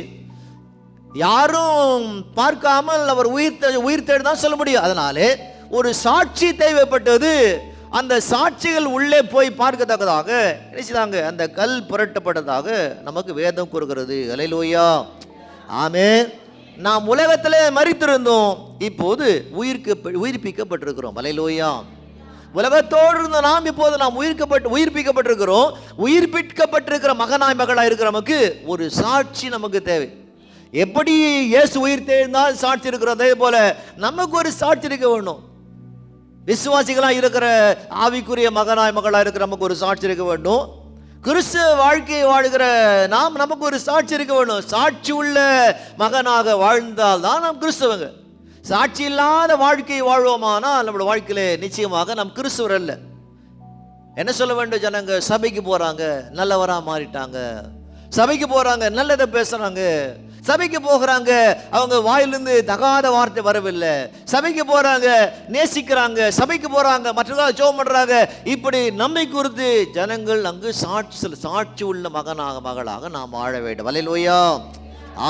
யாரும் பார்க்காமல் அவர் உயிர் தெழுந்தான் சொல்ல முடியும். அதனாலே ஒரு சாட்சி தேவைப்பட்டது. அந்த சாட்சிகள் உள்ளே போய் பார்க்கத்தக்கதாக நினைச்சாங்க, அந்த கல் புரட்டப்பட்டதாக நமக்கு வேதம் கூறுகிறது. அல்லேலூயா, ஆமென். நாம் உலகத்திலே மரித்திருந்தோம், இப்போது உயிர்ப்பிக்கப்பட்டிருக்கிறோம். அல்லேலூயா. உலகத்தோடு இருந்த நாம் இப்போது நாம் உயிர்ப்பிக்கப்பட்டிருக்கிறோம். உயிர்ப்பிக்கப்பட்டிருக்கிற மகனாய் மகளாய் இருக்கிற நமக்கு ஒரு சாட்சி நமக்கு தேவை. எப்படி இயேசு உயிர் தெழுந்தால் சாட்சி இருக்கிறோம், அதே போல நமக்கு ஒரு சாட்சி இருக்க வேண்டும். விசுவாசிகளாக இருக்கிற ஆவிக்குரிய மகனாய் மகளாக இருக்கிற நமக்கு ஒரு சாட்சி இருக்க வேண்டும். கிறிஸ்துவ வாழ்க்கையை வாழ்கிற நமக்கு ஒரு சாட்சி இருக்க வேண்டும். சாட்சி உள்ள மகனாக வாழ்ந்தால் தான் நாம் கிறிஸ்தவங்க. சாட்சி இல்லாத வாழ்க்கையை வாழ்வோமானால் நம்மளோட வாழ்க்கையில நிச்சயமாக நாம் கிறிஸ்துவர் அல்ல. என்ன சொல்ல வேண்டும்? ஜனங்க சபைக்கு போறாங்க, நல்லவரா மாறிட்டாங்க. சபைக்கு போறாங்க, நல்லதை பேசுறாங்க. சபைக்கு போகிறாங்க, அவங்க வாயிலிருந்து தகாத வார்த்தை வரவில்லை. சபைக்கு போறாங்க, நேசிக்கிறாங்க. சபைக்கு போறாங்க, மற்றவங்க ஜெபம் பண்றாங்க. இப்படி நம்மை குறித்து ஜனங்கள் அங்கு சாட்சி உள்ள மகளாக நாம் வாழ வேண்டும். அல்லேலூயா,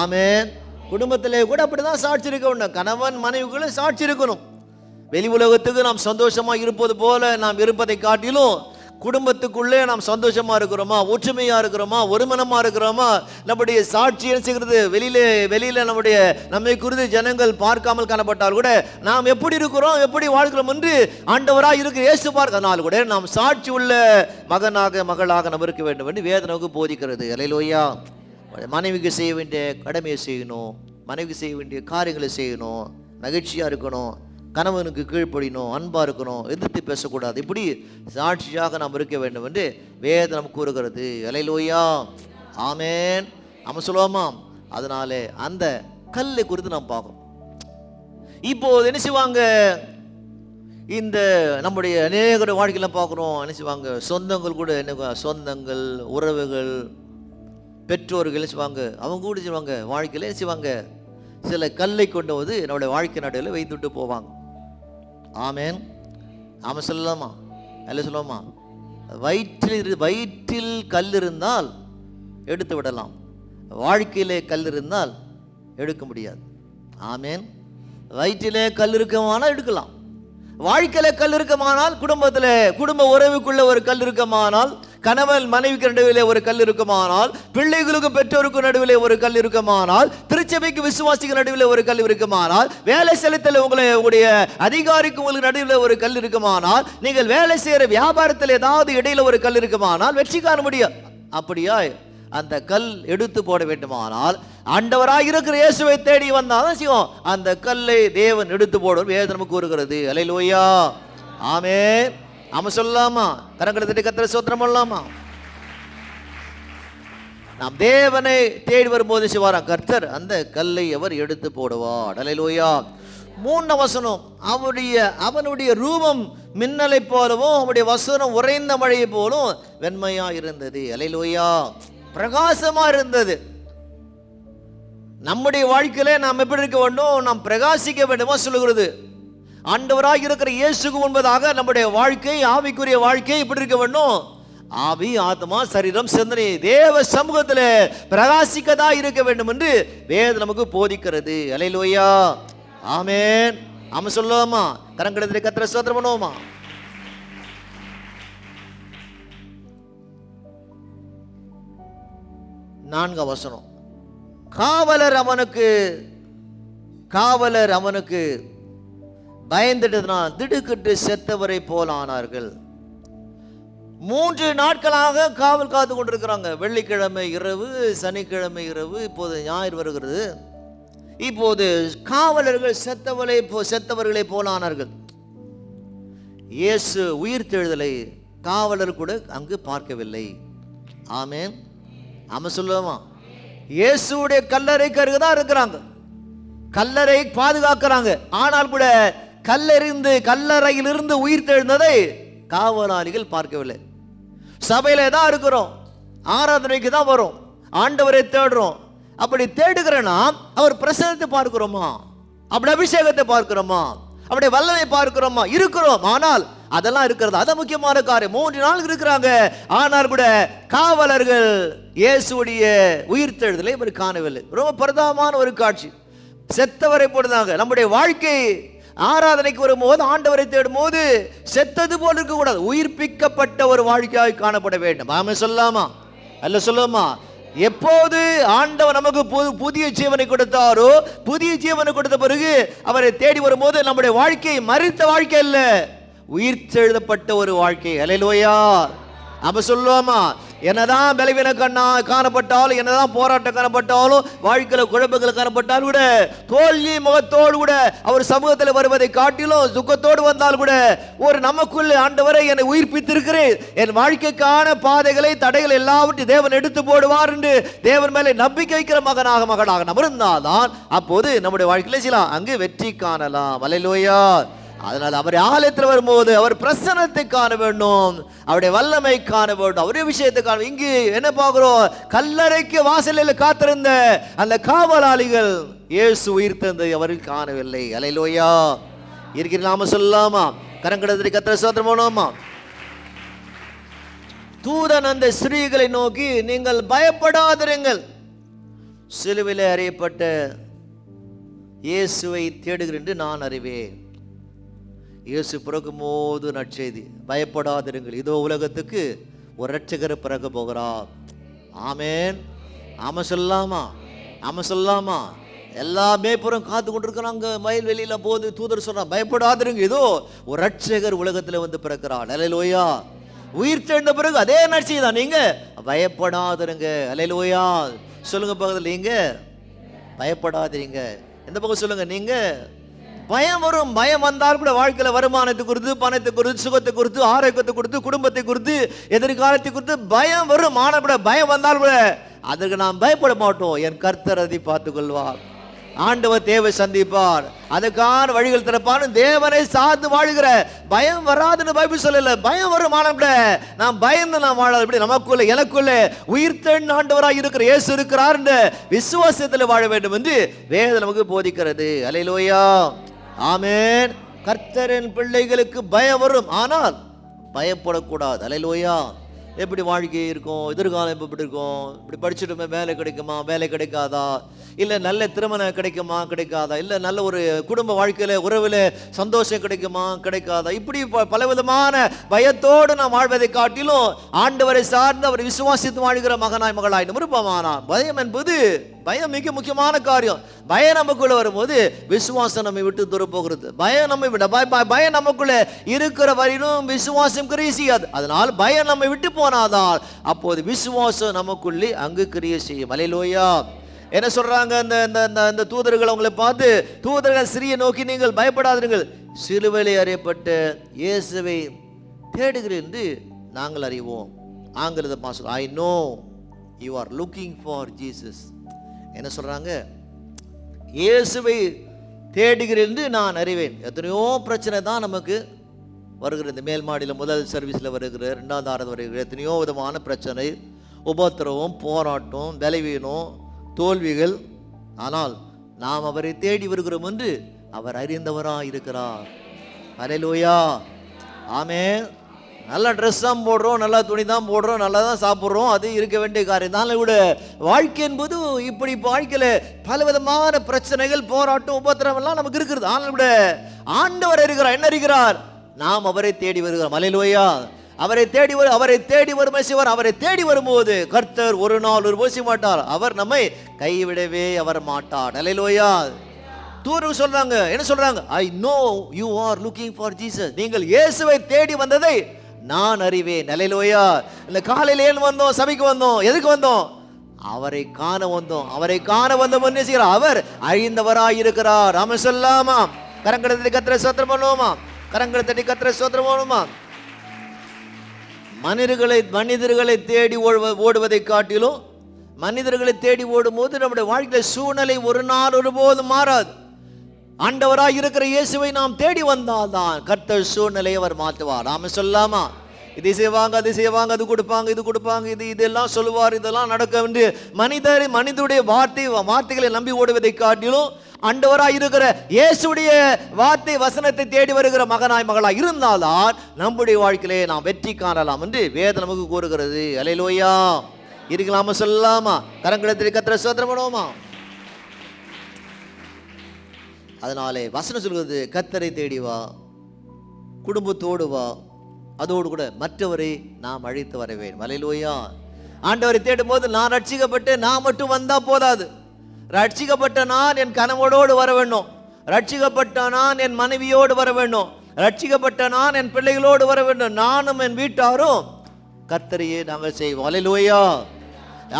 ஆமென். குடும்பத்திலே கூட அப்படிதான் சாட்சி இருக்க வேண்டும். கணவன் மனைவிக்குள்ள சாட்சி இருக்கணும். வெளி உலகத்துக்கு நாம் சந்தோஷமா இருப்பது போல நாம் இருப்பதை காட்டிலும் குடும்பத்துக்குள்ளே நாம் சந்தோஷமா இருக்கிறோமா, ஒற்றுமையா இருக்கிறோமா, ஒருமனமா இருக்கிறோமா, நம்முடைய சாட்சி என்ன செய்கிறது? வெளியில நம்மை குறித்து ஜனங்கள் பார்க்காமல் காணப்பட்டால் கூட நாம் எப்படி இருக்கிறோம், எப்படி வாழ்கிறோம் என்று ஆண்டவராக இருக்கிற இயேசு பார்க்கனால கூட நாம் சாட்சி உள்ள மகனாக மகளாக நாம் இருக்க வேண்டும் என்று வேதனைக்கு போதிக்கிறது. அல்லேலூயா. மனைவிக்கு செய்ய வேண்டிய கடமையை செய்யணும், மனைவிக்கு செய்ய வேண்டிய காரியங்களை செய்யணும், மகிழ்ச்சியா இருக்கணும், கணவனுக்கு கீழ்ப்படியணும், அன்பா இருக்கணும், எதிர்த்து பேசக்கூடாது. இப்படி சாட்சியாக நாம் இருக்க வேண்டும் என்று வேதம் கூறுகிறது. அல்லேலூயா, ஆமென். நம்ம சொல்லுவோமா? அதனாலே அந்த கல்லை குறித்து நாம் பார்க்கணும். இப்போ என்ன செய்வாங்க? இந்த நம்முடைய அநேக வாழ்க்கையில் பார்க்குறோம். என்ன செய்வாங்க, சொந்தங்கள் கூட என்ன, சொந்தங்கள், உறவுகள், பெற்றோர்கள் என்ன செய்வாங்க, அவங்க கூட செய்வாங்க வாழ்க்கையில் என்ன செய்வாங்க, சில கல்லை கொண்டு வந்து நம்முடைய வாழ்க்கை நடுவில் வைத்துட்டு போவாங்க. ஆமேன். ஆமாம் சொல்லலாமா, அல்ல சொல்லலாமா? வயிற்றில் கல் இருந்தால் எடுத்து விடலாம், வாழ்க்கையிலே கல் இருந்தால் எடுக்க முடியாது. ஆமேன். வயிற்றிலே கல் இருக்கமானால் எடுக்கலாம், வாழ்க்கையில கல் இருக்கமானால், குடும்ப உறவுக்குள்ள ஒரு கல் இருக்கமானால், கணவன் மனைவிக்கு நடுவிலே ஒரு கல் இருக்குமானால், பிள்ளைகளுக்கும் பெற்றோருக்கும் நடுவிலே ஒரு கல் இருக்குமானால், திருச்சபைக்கு விசுவாசிக்கு நடுவிலே ஒரு கல் இருக்குமானால், வேலை செலுத்தல உங்களுடைய அதிகாரிக்கு உங்களுக்கு நடுவில் ஒரு கல் இருக்குமானால், நீங்கள் வேலை செய்யற வியாபாரத்தில் ஏதாவது இடையில ஒரு கல் இருக்குமானால் வெற்றி காண முடியாது. அப்படியா அந்த கல் எடுத்து போட வேண்டுமானால் ஆண்டவராக இருக்கிற இயேசுவை தேடி வந்தாலும் செய்வோம், அந்த கல்லை தேவன் எடுத்து போடும் வேதம் கூறுகிறது. அல்லேலூயா. ஆமென். ஆமா சொல்லலாமா? கரங்களை கர்த்தரை ஸ்தோத்திரம் பண்ணலாமா? நாம் தேவனை தேடி வரும்போது சிவாரா கர்த்தர் அந்த கல்லை அவர் எடுத்து போடுவார். அல்லேலூயா. 3 வசனம், அவனுடைய ரூபம் மின்னலை போலவும் அவனுடைய வசனம் உறைந்த மழையை போலும் வெண்மையா இருந்தது. அல்லேலூயா. பிரகாசமா இருந்தது. நம்முடைய வாழ்க்கையில நாம் எப்படி இருக்க வேண்டும், நாம் பிரகாசிக்க வேண்டுமா சொல்லுகிறது. ஆண்டவராக இருக்கிற இயேசுக்கு முன்பதாக நம்முடைய வாழ்க்கை, ஆவிக்குரிய வாழ்க்கை எப்படி இருக்க வேண்டும், ஆவி, ஆத்மா, சரீரம், சிந்தனை தேவ சமூகத்தில் பிரகாசிக்கதா இருக்க வேண்டும் என்று வேதம் நமக்கு போதிக்கிறது. அல்லேலூயா. ஆமென். ஆமா சொல்லுவோமா? கரங்களை கர்த்தரை ஸ்தோத்திரம் பண்ணுவோமா? நான்காம் வசனம், காவலர் அவனுக்கு பயந்துட்டதுனால் திடுக்கிட்டு செத்தவரை போல் ஆனார்கள். 3 நாட்களாக காவல் காத்து கொண்டிருக்கிறாங்க. வெள்ளிக்கிழமை இரவு, சனிக்கிழமை இரவு, இப்போது ஞாயிறு வருகிறது. இப்போது காவலர்கள் செத்தவர்களை போலானார்கள். இயேசு உயிர்த்தெழுதலை காவலர் கூட அங்கு பார்க்கவில்லை. ஆமென். ஆமா சொல்லுவோமா? இயேசுடைய கல்லறைக்கு அருகதான் இருக்கிறாங்க, கல்லறை பாதுகாக்கிறாங்க. ஆனால் கூட கல்லறையிலிருந்து உயிர்த்தெழுந்ததை காவலாளிகள் பார்க்கவில்லை. சபையில தான் இருக்கிறோம், ஆராதனைக்கு தான் வரும், ஆண்டவரை தேடுறோம். அப்படி தேடுகிறனா அவர் பிரசன்னத்தை பார்க்கிறோமா, அப்படி அபிஷேகத்தை பார்க்கிறோமா, அப்படி வல்லமை பார்க்கிறோமா? இருக்கிறோம். ஆனால் அதெல்லாம் இருக்கிறது, அதான் முக்கியமான காரியம். 3 நாள் இருக்கிறாங்க. ஆனால் கூட காவலர்கள் இயேசுடைய உயிர்த்தெழுதலை இவர் காணவில்லை. ரொம்ப பிரதானமான ஒரு காட்சி. செத்தவரை போடுறாங்க. நம்முடைய வாழ்க்கை ஆராதனைக்கு வரும்போது, ஆண்டவரை தேடும் போது செத்தது போல இருக்கக்கூடாது, உயிர்ப்பிக்கப்பட்ட ஒரு வாழ்க்கையாய் காணப்பட வேண்டும். ஆமே சொல்லாமா? அல்ல சொல்லுமா? எப்போது ஆண்டவர் நமக்கு புதிய ஜீவனை கொடுத்தாரோ, புதிய ஜீவனை கொடுத்த பிறகு அவரை தேடி வரும்போது நம்முடைய வாழ்க்கை மரித்த வாழ்க்கை அல்ல, உயிர்த்தெழுதப்பட்ட ஒரு வாழ்க்கை. அல்லேலூயா. அப்ப சொல்லுவோமா? என்னதான் பலவீன காணப்பட்டாலும், என்னதான் போராட்டம் காணப்பட்டாலும், வாழ்க்கையில குழப்பங்கள் காணப்பட்டாலும் கூட, தோல்வி முகத்தோடு கூட அவர் சமூகத்தில் வருவதை காட்டிலும் துக்கத்தோடு வந்தால் கூட, ஒரு நமக்குள்ள ஆண்டவரை என்னை உயிர்ப்பித்திருக்கிறேன், என் வாழ்க்கைக்கான பாதைகளை, தடைகள் எல்லாவற்றையும் தேவன் எடுத்து போடுவார் என்று தேவன் மேலே நம்பிக்கை வைக்கிற மகனாக நாம் இருந்தால்தான் அப்போது நம்முடைய வாழ்க்கையில செய்யலாம், அங்கு வெற்றி காணலாம். அல்லேலூயா. அதனால் அவர் ஆலயத்தில் வரும்போது அவர் பிரசன்னத்தை காண வேண்டும், அவருடைய வல்லமை காண வேண்டும், அவருடைய விஷயத்தை காண. இங்கு என்ன பார்க்கிறோம்? கல்லறைக்கு வாசலில் காத்திருந்த அந்த காவலாளிகள் இயேசு உயிர்த்தெழுந்ததை அவர்கள் காணவில்லை. அல்லேலூயா. இருக்கிற நாம சொல்லலாமா? கரங்கடத்தை கர்த்தரை ஸ்தோத்திரம் பண்ணுவோமா? தூதன் அந்த ஸ்திரீகளை நோக்கி, நீங்கள் பயப்படாதிருங்கள், சிலுவையிலே அறையப்பட்ட இயேசுவை தேடுகிறேன் என்று நான் அறிவேன். இயேசு பிறக்கும் போது நற்செய்தி, பயப்படாதிருங்கள், இதோ உலகத்துக்கு ஒரு இரட்சகர் பிறக்க போகிறார். ஆமென். ஆமா சொல்லாமா? ஆமா சொல்லாமா? எல்லாமே புறம் காத்து கொண்டிருக்கிறாங்க. வயல்வெளியில போது தூதர் சொல்றான், பயப்படாதிருங்க, இதோ ஒரு இரட்சகர் உலகத்துல வந்து பிறக்கிறார். அல்லேலூயா. உயிர்த்தெழுந்த பிறகு அதே நற்செய்தி தான், நீங்க பயப்படாதிருங்க. அல்லேலூயா. சொல்லுங்க பக்கத்துல, நீங்க பயப்படாதீங்க. எந்த பக்கம் சொல்லுங்க? நீங்க பயம் வரும். பயம் வந்தால் கூட வாழ்க்கையில வருமானத்தை குறித்து, பணத்தை குறித்து, சுகத்தை குறித்து, ஆரோக்கியத்தை குறித்து, குடும்பத்தை குறித்து, எதிர்காலத்தை குறித்து பயம் வரும். ஆனால் கூட பயம் வந்தால் கூட அதற்கு நாம் பயப்பட மாட்டோம். என் கர்த்தர் அதை பார்த்துக் கொள்வார். ஆண்டவர் தேவை சந்திப்பார், அதுக்கான வழிகள் திறப்பான்னு தேவனை சார்ந்து வாழ்கிற பயம் வராதுன்னு பைபிள் சொல்லல. பயம் வரும், நாம் பயந்து நாம் வாழாது. இப்படி நமக்குள்ள எனக்குள்ள உயிர்த்தெழுந்த ஆண்டவராய் இருக்கிற இயேசு இருக்கிறார் என்ற விசுவாசத்தில் வாழ வேண்டும் என்று வேதம் நமக்கு போதிக்கிறது. அல்லேலூயா, ஆமென். கர்த்தரின் பிள்ளைகளுக்கு பயம் வரும், ஆனால் பயப்படக்கூடாது. அல்லேலூயா. எப்படி வாழ்க்கை இருக்கும், எதிர்காலம் எப்படி இருக்கும், இப்படி படிச்சுட்டுமே வேலை கிடைக்குமா, வேலை கிடைக்காதா, இல்லை நல்ல திருமணம் கிடைக்குமா, கிடைக்காதா, இல்லை நல்ல ஒரு குடும்ப வாழ்க்கையில் உறவில் சந்தோஷம் கிடைக்குமா, கிடைக்காதா, இப்படி பலவிதமான பயத்தோடு நாம் வாழ்வதை காட்டிலும் ஆண்டவரை சார்ந்து அவர் விசுவாசித்து வாழ்கிற மகனாய் மகளாய் விருப்பமானார். பயம் என்பது பயம் மிக முக்கியமான காரியம். பயம் நமக்குள்ள வரும்போது விசுவாசம் நம்மை விட்டு தூர போகிறது. பயம் நம்மை விட பயம் நமக்குள்ள இருக்கிற வரையிலும் விசுவாசம் கிரியை செய்யாது. அதனால் பயம் நம்மை விட்டு போனாதால் அப்போது விசுவாசம் நமக்குள்ளே அங்கு கிரியை செய்யும். அல்லேலூயா. என்ன சொல்றாங்க அந்த தூதர்கள் அவங்களை பார்த்து, தூதர்கள் சிறிய நோக்கி நீங்கள் பயப்படாதீர்கள், சிலுவையிலே அறையப்பட்ட இயேசுவை தேடுகிறேன் என்று நாங்கள் அறிவோம். ஆங்கிலத்தை பாச I know you are looking for Jesus. என்ன சொல்றாங்க? இயேசுவை தேடுகிறேன் என்று நான் அறிவேன். எத்தனையோ பிரச்சனை தான் நமக்கு வருகிறது. இந்த மேல் மாடியில் முதல் சர்வீஸில் வருகிற, ரெண்டாவது ஆறாவது வருகிற எத்தனையோ விதமான பிரச்சனை, உபத்திரவம், போராட்டம், பலவீனம், தோல்விகள். ஆனால் நாம் அவரை தேடி வருகிறோம் என்று அவர் அறிந்தவராக இருக்கிறார். அல்லேலூயா, ஆமென். நல்ல ட்ரெஸ் தான் போடுறோம், நல்லா துணி தான் போடுறோம், நல்லா தான் சாப்பிட்றோம், அது இருக்க வேண்டிய காரியம் தான். விட வாழ்க்கை என்பது இப்படி வாழ்க்கையில் பல விதமான பிரச்சனைகள், போராட்டம், உபத்திரம் எல்லாம் நமக்கு இருக்கிறது. ஆனால் விட ஆண்டவர் இருக்கிறார். என்ன இருக்கிறார்? நாம் அவரை தேடி வருகிறோம். அல்லேலூயா. அவரை தேடி வரும் செய்வார். அவரை தேடி வரும்போது கர்த்தர் ஒரு நாள் ஒரு போசி மாட்டார். அவர் நம்மை கைவிடவே அவர் மாட்டார். அல்லேலூயா. தூதர்கள் சொல்றாங்க, என்ன சொல்றாங்க? I know you are looking for Jesus. நீங்கள் இயேசுவை தேடி வந்ததை நான் அறிவேன். அல்லேலூயா. இந்த காலையில் ஏன் வந்தோம்? சபைக்கு வந்தோம். எதுக்கு வந்தோம்? அவரை காண வந்தோம். அவரை காண வந்தோம். என்ன செய்கிறார்? அவர் அழிந்தவராய் இருக்கிறார். ஆமென் சொல்லாமா? கரங்களை தட்டி கர்த்தரை ஸ்தோத்திரம் பண்ணுவோமா? கரங்களை தட்டி கர்த்தரை ஸ்தோத்திரம் பண்ணுவோமா? மனிதர்களை தேடி ஓடுவதை காட்டிலும் மனிதர்களை தேடி ஓடும் போது நம்முடைய வாழ்க்கை சூழ்நிலை ஒரு நாள் ஒருபோதும் மாறாது. ஆண்டவராய் இருக்கிற இயேசுவை நாம் தேடி வந்தால்தான் கர்த்தர் சூழ்நிலையை அவர் மாற்றுவார். நாம சொல்லாமா? இது செய்வாங்க, அது செய்வாங்க, அது கொடுப்பாங்க, இது கொடுப்பாங்க, இதெல்லாம் சொல்லுவார், இதெல்லாம் நடக்க வேண்டிய மனிதனுடைய வார்த்தைகளை நம்பி ஓடுவதை காட்டிலும் ஆண்டவராய் இருக்கிற இயேசுடைய வார்த்தை வசனத்தை தேடி வருகிற மகனாய் மகளாய் இருந்தால்தான் நம்முடைய வாழ்க்கையிலே நாம் வெற்றி காணலாம் என்று வேதம் நமக்கு கூறுகிறது. அல்லேலூயா. இருக்கலாமா? சொல்லாமா? கரங்களை கர்த்தரை ஸ்தோத்திரம் பண்ணுவோமா? அதனாலே வசனம் சொல்கிறது, கர்த்தரை தேடி வா, குடும்பத்தோடு வா, அதோடு கூட மற்றவரை நாம் அழைத்து வர வேண்டும். அல்லேலூயா. ஆண்டவரை தேடும் போது நான் ரட்சிக்கப்பட்டு நான் மட்டும் வந்தா போதாது. ரட்சிக்கப்பட்ட நான் என் கணவனோடு வர வேண்டும், ரட்சிக்கப்பட்ட நான் என் மனைவியோடு வர வேண்டும், ரட்சிக்கப்பட்ட நான் என் பிள்ளைகளோடு வர வேண்டும், நானும் என் வீட்டாரும் கர்த்தரையே நாங்கள் செய்வோம். அல்லேலூயா.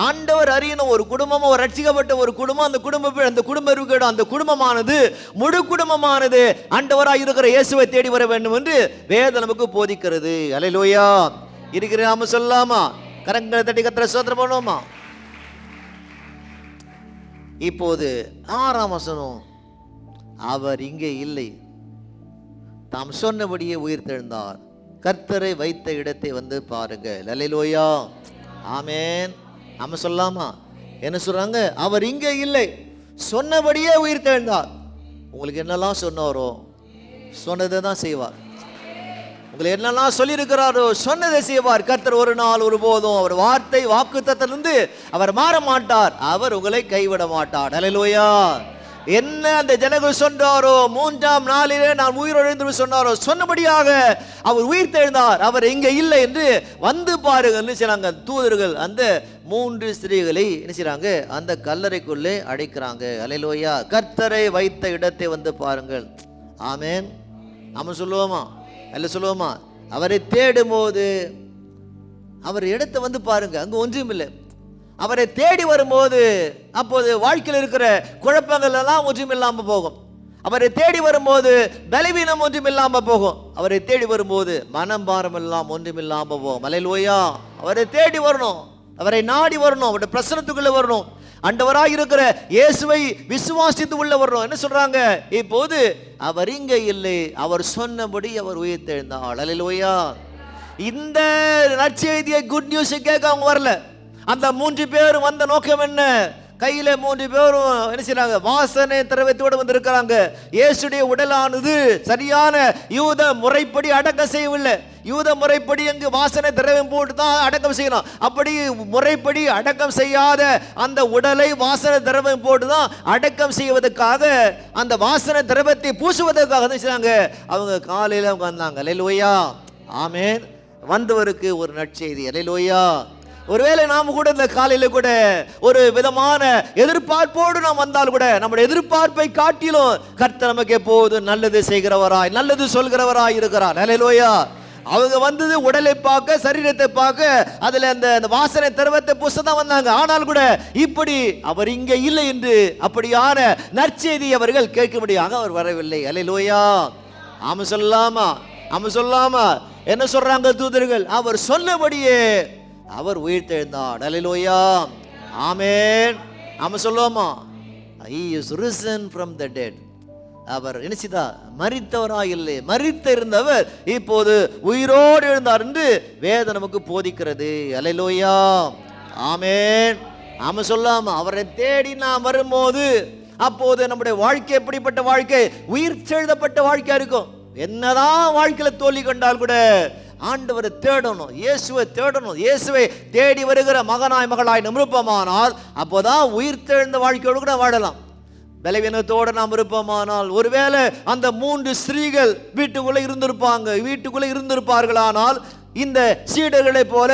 ஆண்டவர் அறியணும். ஒரு குடும்பமும் ஒரு ரட்சிக்கப்பட்ட ஒரு குடும்பம், அந்த குடும்பமானது முழு குடும்பமானது ஆண்டவராய் இருக்கிற இயேசுவை தேடி வர வேண்டும் என்று வேதம் நமக்கு போதிக்கிறது. அல்லேலூயா. இருக்கிறாம சொல்லாமா? கரங்களை தட்டி கர்த்தரை ஸ்தோத்திரம் பண்ணுவோமா? இப்போது 6ஆம் வசனம், அவர் இங்கே இல்லை, தாம் சொன்னபடியே உயிர்த்தெழுந்தார், கர்த்தரை வைத்த இடத்தை வந்து பாருங்கள். அல்லேலூயா. ஆமென். நம்ம சொல்லாமா? என்ன சொல்றாங்க? அவர் இங்கே இல்லை, சொன்னபடியே உயிர்த்தெழுந்தார். உங்களுக்கு என்னெல்லாம் சொன்னாரோ சொன்னதை தான் செய்வார். உங்களை என்னெல்லாம் சொல்லியிருக்கிறாரோ சொன்னதை செய்வார். கர்த்தர் ஒரு நாள் ஒருபோதும் அவர் வார்த்தை வாக்குத்தத்தத்திலிருந்து அவர் மாற மாட்டார். அவர் உங்களை கைவிட மாட்டார். அல்லேலூயா. என்ன அந்த ஜனங்கள் சொன்னாரோ, 3ஆம் நாளிலே நான் உயிரோடு சொன்னாரோ சொன்னபடியாக அவர் உயிர்த்தெழுந்தார். அவர் இங்கே இல்லை என்று வந்து பாருங்கள் செய்றாங்க தூதர்கள். அந்த 3 ஸ்திரீகளை என்ன செய்றாங்க? அந்த கல்லறைக்குள்ளே அடைக்கிறாங்க. அல்லேலூயா. கர்த்தரை வைத்த இடத்தை வந்து பாருங்கள். ஆமென். நம்ம சொல்லுவோமா? அல்ல சொல்லுவோமா? அவரை தேடும் போது அவர் இடத்தை வந்து பாருங்க, அங்க ஒன்றும் இல்லை. அவரை தேடி வரும்போது அப்போது வாழ்க்கையில் இருக்கிற குழப்பங்கள் எல்லாம் ஒன்றும் இல்லாமல் போகும். அவரை தேடி வரும்போது பலவீனம் ஒன்றும் இல்லாமல் போகும். அவரை தேடி வரும்போது மனம் பாரம் எல்லாம் ஒன்றும் இல்லாமல் போகும். அல்லேலூயா. அவரை தேடி வரணும். அவரை நாடி வரணும், அவருடைய பிரசனத்துக்குள்ள வரணும், ஆண்டவராய் இருக்கிற இயேசுவை விசுவாசித்து உள்ள வரணும். என்ன சொல்றாங்க? இப்போது அவர் இங்க இல்லை, அவர் சொன்னபடி அவர் உயிர்த்தெழுந்தார். அல்லேலூயா. இந்த நற்செய்தியை குட் நியூஸ் கேட்க அவங்க வரல. அந்த 3 பேரும் வந்த நோக்கம் என்ன? கையில 3 பேரும் என்ன செய்றாங்க? வாசனை திரவியத்தோடு வந்திருக்கிறாங்க. இயேசுடைய உடலானது சரியான யூத முறைப்படி அடக்கம் செய்யவில்லை. யூத முறைப்படி அங்கு வாசனை திரவியம் போட்டு தான் அடக்கம் செய்யணும். அப்படி முறைப்படி அடக்கம் செய்யாத அந்த உடலை வாசனை திரவியம் போட்டு தான் அடக்கம் செய்வதற்காக, அந்த வாசனை திரவியத்தை பூசுவதற்காக தான் செய்றாங்க. அவங்க காலையில் அவங்க வந்தாங்க. அல்லேலூயா, ஆமென். வந்தவருக்கு ஒரு நற்செய்தி. அல்லேலூயா. ஒருவேளை நாம் கூட இந்த காலையில கூட ஒரு விதமான எதிர்பார்ப்போடு நாம் வந்தால் கூட, நம்முடைய எதிர்பார்ப்பை காட்டிலும் கர்த்தர் நமக்கு எப்போது நல்லது செய்கிறவராய், நல்லது சொல்கிறவராய் இருக்கிறார். அல்லேலூயா. அவங்க வந்தது உடலை பார்க்க, சரீரத்தை பார்க்க, அதுல அந்த வாசனை திரவத்தை பூசதான் வந்தாங்க. ஆனால் கூட இப்படி அவர் இங்க இல்லை என்று அப்படியான நற்செய்தி அவர்கள் கேட்கும்படியாக அவர் வரவில்லை. அல்லேலூயா. ஆமா சொல்லாமா, ஆமா சொல்லாமா. என்ன சொல்றாங்க தூதர்கள்? அவர் சொன்னபடியே அவர் உயிர்த்தெழுந்தார். அல்லேலூயா, ஆமென். ஆமா சொல்லுவோமா? He is risen from the dead. அவர் நினைச்சுதா மரித்தவராய் இல்லை, மரித்த இருந்தவர் இப்போது உயிரோடு எழுந்தார் என்று வேதம் நமக்கு போதிக்கிறது. அல்லேலூயா, ஆமென். ஆமா சொல்லாமா. அவரை தேடி நாம் வரும்போது அப்போது நம்முடைய வாழ்க்கை எப்படிப்பட்ட வாழ்க்கை? உயிர்த்தெழுதப்பட்ட வாழ்க்கையா இருக்கும். என்னதான் வாழ்க்கையில தோல்வி கண்டால் கூட ஆண்டவரை தேடணும், இயேசுவை தேடணும். இயேசுவை தேடி வருகிற மகனாய் மகளாய் நிமிருப்பமானால் அப்போதான் உயிர்த்தெழுந்த வாழ்க்கையோடு கூட வாழலாம். பலவீனத்தோடு நாம் இருப்போமானால், ஒருவேளை அந்த 3 ஸ்திரீகள் வீட்டுக்குள்ளே இருந்திருப்பார்களானால், இந்த சீடர்களை போல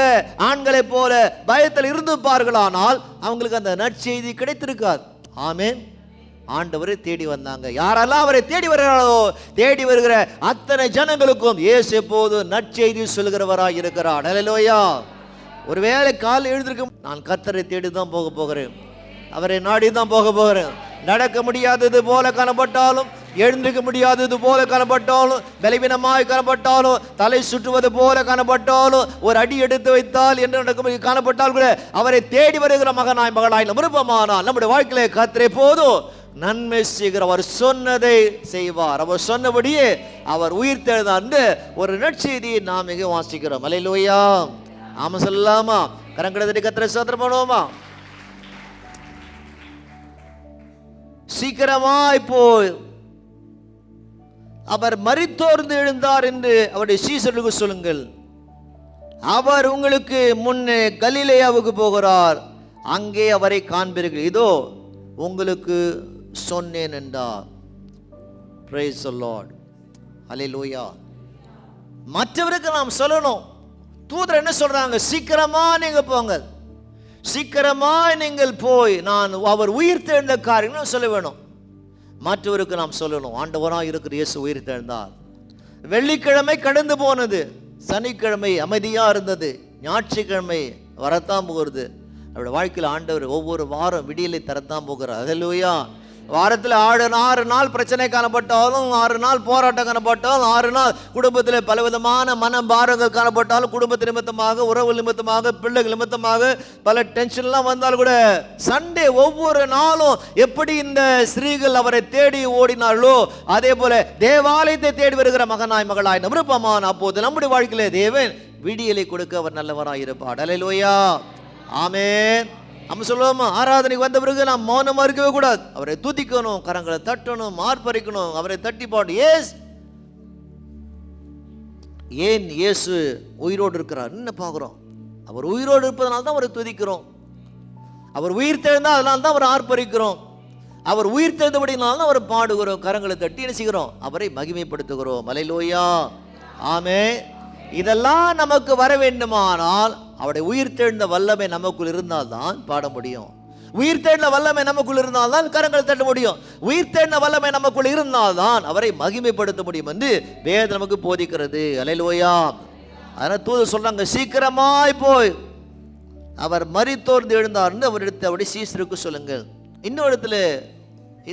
ஆண்களை போல பயத்தில் இருந்திருப்பார்களானால் அவங்களுக்கு அந்த நற்செய்தி கிடைத்திருக்காது. ஆமென். ஆண்டவரை தேடி வந்தாங்க. யாரெல்லாம் அவரை தேடி வருகிறாரோ, தேடி வருகிற அத்தனை ஜனங்களுக்கும் இயேசு எப்போது நற்செய்தி சொல்கிறவராய் இருக்கிறார். அல்லேலூயா. ஒருவேளை கால் எழுந்திருக்கும், நான் கர்த்தரை தேடி தான் போகிறேன், அவரை நாடி தான் போகிறேன். நடக்க முடியாதது போல காணப்பட்டாலும், எழுந்திருக்க முடியாதது போல காணப்பட்டாலும், பலவீனமாய் காணப்பட்டாலும், தலை சுற்றுவது போல காணப்பட்டாலும், ஒரு அடி எடுத்து வைத்தால் என்று நடக்கும் காணப்பட்டால் கூட அவரை தேடி வருகிற மகனாய் மகளாய் விருப்பமானால் நம்முடைய வாழ்க்கையிலே கர்த்தரை போதும் நன்மை செய்கிற, அவர் சொன்னதை செய்வார். அவர் சொன்னபடியே அவர் உயிர்த்தெழுந்தார் ஒரு நற்செய்தியை நாம் இங்கே வாசிக்கிறோம். அல்லேலூயா. ஆமா சொல்லாமா? கரங்களை கர்த்தரை ஸ்தோத்திரம் பண்ணுவோமா? சீக்கிரமாய் போய் அவர் மரித்தோர்ந்து எழுந்தார் என்று அவருடைய சீசர்களுக்கு சொல்லுங்கள். அவர் உங்களுக்கு முன்னே கலிலேயாவுக்கு போகிறார், அங்கே அவரை காண்பீர்கள், இதோ உங்களுக்கு சொன்னேன் என்றார். Praise the Lord. Hallelujah. மற்றவருக்கு நாம் சொல்லணும். தூதர் என்ன சொல்றாங்க? சீக்கிரமா நீங்க போங்க, சீக்கிரமா நீங்கள் போய் நான் அவர் உயிர்த்தெழுந்த காரியங்கள் சொல்ல வேணும். மற்றவருக்கு நாம் சொல்லணும், ஆண்டவராக இருக்கிற இயேசு உயிர்த்தெழுந்தார். வெள்ளிக்கிழமை கடந்து போனது, சனிக்கிழமை அமைதியா இருந்தது, ஞாயிற்றுக்கிழமை வரத்தான் போகிறது. அவருடைய வாழ்க்கையில் ஆண்டவர் ஒவ்வொரு வாரம் விடியலை தரத்தான் போகிறார். அல்லேலூயா. வாரத்தில் 6 நாள் பிரச்சனை காணப்பட்டாலும், 6 நாள் போராட்டம் காணப்பட்டாலும், 6 நாள் குடும்பத்தில் பலவிதமான மன பாரங்கள் காணப்பட்டாலும், குடும்பத்து நிமித்தமாக, உறவு நிமித்தமாக, பிள்ளைகள் நிமித்தமாக பல டென்ஷன்லாம் வந்தால் கூட சண்டே ஒவ்வொரு நாளும் எப்படி இந்த ஸ்திரீகள் அவரை தேடி ஓடினார்களோ அதே போல தேவாலயத்தை தேடி வருகிற மகனாய் மகளாய் விருப்பமான அப்போது நம்முடைய வாழ்க்கையிலே தேவன் விடியலை கொடுக்க அவர் நல்லவராய் இருப்பார். அல்லேலூயா, ஆமென். நம்ம சொல்லுவோமா? ஆராதனைக்கு வந்த பிறகு நாம் மௌனமா இருக்கவே கூடாது, அவரை துதிக்கணும், கரங்களை தட்டணும், மார்பரிக்கணும், அவரை தட்டி பாடணும். ஏன் இயேசு உயிரோடு இருக்கிறார் என்ன பார்க்கிறோம்? அவர் உயிரோடு இருப்பதனால தான் அவரை துதிக்கிறோம். அவர் உயிர் தெழுந்தால் அதனால தான் அவரை ஆர்ப்பரிக்கிறோம். அவர் உயிர் தெழுந்தபடினால தான் அவரை பாடுகிறோம், கரங்களை தட்டி என்ன செய்கிறோம்? அவரை மகிமைப்படுத்துகிறோம். அல்லேலூயா, ஆமென். இதெல்லாம் நமக்கு வர வேண்டுமானால் அவருடைய உயிர்த்தெழுந்த வல்லமை நமக்குள் இருந்தால்தான் பாட முடியும். உயிர்த்தெழுந்த வல்லமை நமக்குள் இருந்தால்தான் கரங்கள் தட்ட முடியும். உயிர்த்தெழுந்த வல்லமை நமக்குள் இருந்தால்தான் அவரை மகிமைப்படுத்த முடியும் என்று வேதம் நமக்கு போதிக்கிறது. அல்லேலூயா. அதனால தூதர் சொல்றாங்க, சீக்கிரமாய் போய் அவர் மரித்தோர்ந்து எழுந்தார்னு அவரிடத்தை அவருடைய சீசருக்கு சொல்லுங்கள். இன்னொரு இடத்துல,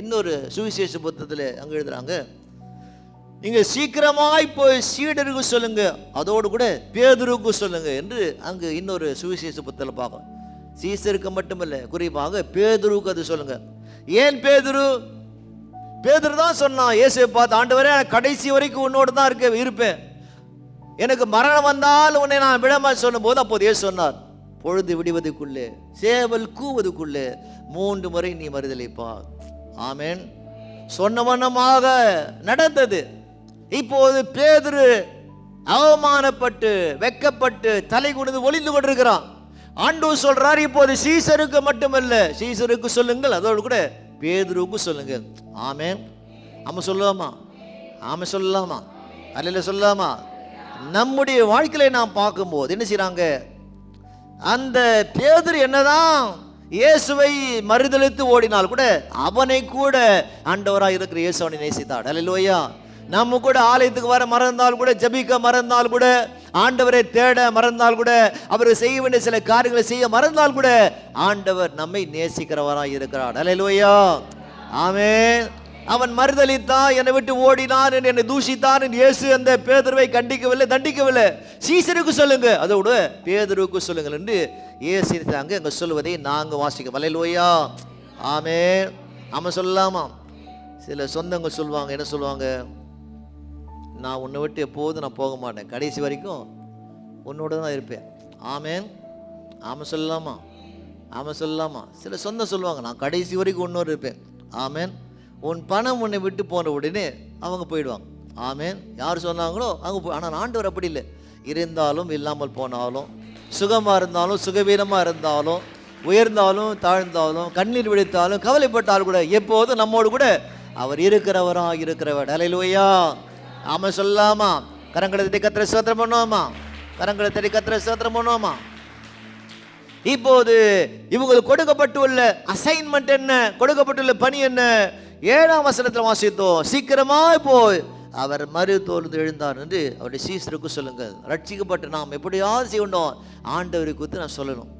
இன்னொரு சுவிசேஷ புத்தகத்தில் அங்கே எழுதுறாங்க, நீங்க சீக்கிரமாய் போய் சீடருக்கு சொல்லுங்க, அதோடு கூட பேதுருக்கு சொல்லுங்க என்று அங்கு இன்னொரு சுவிசேஷ புத்தகத்தில் பார்க்கணும். சீசருக்கு மட்டுமில்லை, குறிப்பாக பேதுருக்கு அது சொல்லுங்க. ஏன் பேதுரு தான் சொன்னான் இயேசுவை பார்த்து, ஆண்டவரே கடைசி வரைக்கும் உன்னோடு தான் இருப்பேன், எனக்கு மரணம் வந்தால் உன்னை நான் விடமா சொல்லும் போது, அப்போது இயேசு சொன்னார், பொழுது விடுவதுக்குள்ளே சேவல் கூவதுக்குள்ளே 3 முறை நீ மறுதலிப்பார். ஆமென். சொன்ன வண்ணமாக நடந்தது. இப்போது பேதுரு அவமானப்பட்டு வெக்கப்பட்டு தலை குனிந்து ஒளிந்து கொண்டிருக்கிறான். ஆண்டவர் சொல்றார், இப்போது சீசருக்கு மட்டுமல்ல, சீசருக்கு சொல்லுங்கள், அதோடு கூட பேதுருக்கு சொல்லுங்கள். ஆமென். ஆமாம் சொல்லலாமா? ஆமாம் சொல்லலாமா? அல்ல சொல்லலாமா? நம்முடைய வாழ்க்கையில நாம் பார்க்கும்போது என்ன செய்றாங்க, அந்த பேதுரு என்னதான் இயேசுவை மறுதலித்து ஓடினால் கூட அவனை கூட ஆண்டவராக இருக்கிற இயேசு அவனை நேசித்தார். அல்லேலூயா. நம்ம கூட ஆலயத்துக்கு வர மறந்தால் கூட, ஜெபிக்க மறந்தால் கூட, ஆண்டவரை தேட மறந்தால் கூட, அவர் செய்ய வேண்டிய சில காரியங்களை செய்ய மறந்தால் கூட ஆண்டவர் நம்மை நேசிக்கிறவராக இருக்கிறார். அல்லேலூயா. ஆமென். அவன் மறுதலித்தான், என்னை விட்டு ஓடினான், என்னை தூஷித்தான். இயேசு அந்த பேதுருவை கண்டிக்கவில்லை, தண்டிக்கவில்லை. சீசருக்கு சொல்லுங்க, அதோட பேதுருக்கு சொல்லுங்கள் என்று இயேசு அங்க சொல்லுவதை நாங்கள் வாசிக்க. அல்லேலூயா. ஆமென். ஆமாம் சொல்லலாமா? சில சொந்தங்க சொல்லுவாங்க, என்ன சொல்லுவாங்க, நான் உன்னை விட்டு எப்போதும் நான் போக மாட்டேன், கடைசி வரைக்கும் உன்னோட தான் இருப்பேன். ஆமென். ஆமாம் சொல்லலாமா? ஆமாம் சொல்லலாமா? சில சொந்தம் சொல்லுவாங்க, நான் கடைசி வரைக்கும் உன்னோடு இருப்பேன். ஆமென். உன் பணம் உன்னை விட்டு போன உடனே அவங்க போயிடுவாங்க. ஆமென். யார் சொன்னாங்களோ அவங்க ஆனால் ஆண்டவர் அப்படி இல்லை. இருந்தாலும் இல்லாமல் போனாலும், சுகமாக இருந்தாலும் சுகவீனமாக இருந்தாலும், உயர்ந்தாலும் தாழ்ந்தாலும், கண்ணீர் விழித்தாலும், கவலைப்பட்டாலும் கூட எப்போதும் நம்மோடு கூட அவர் இருக்கிறவர். அல்லேலூயா. ஆமாம் சொல்லலாமா? கரங்களை தட்டி கர்த்தரை ஸ்தோத்திரம் பண்ணுவோமா? கரங்களை தட்டி கர்த்தரை ஸ்தோத்திரம் பண்ணுவோமா? இப்போது இவங்களுக்கு கொடுக்கப்பட்டுள்ள அசைன்மெண்ட் என்ன, கொடுக்கப்பட்டுள்ள பணி என்ன? 7ஆம் வசனத்தில் வாசித்தோம், சீக்கிரமாய் போய் அவர் மறுதோர்ந்து எழுந்தார் என்று அவருடைய சீசருக்கு சொல்லுங்கள். ரட்சிக்கப்பட்டு நாம் எப்படியாவது செய்யணும், ஆண்டவரை குறித்து நான் சொல்லணும்.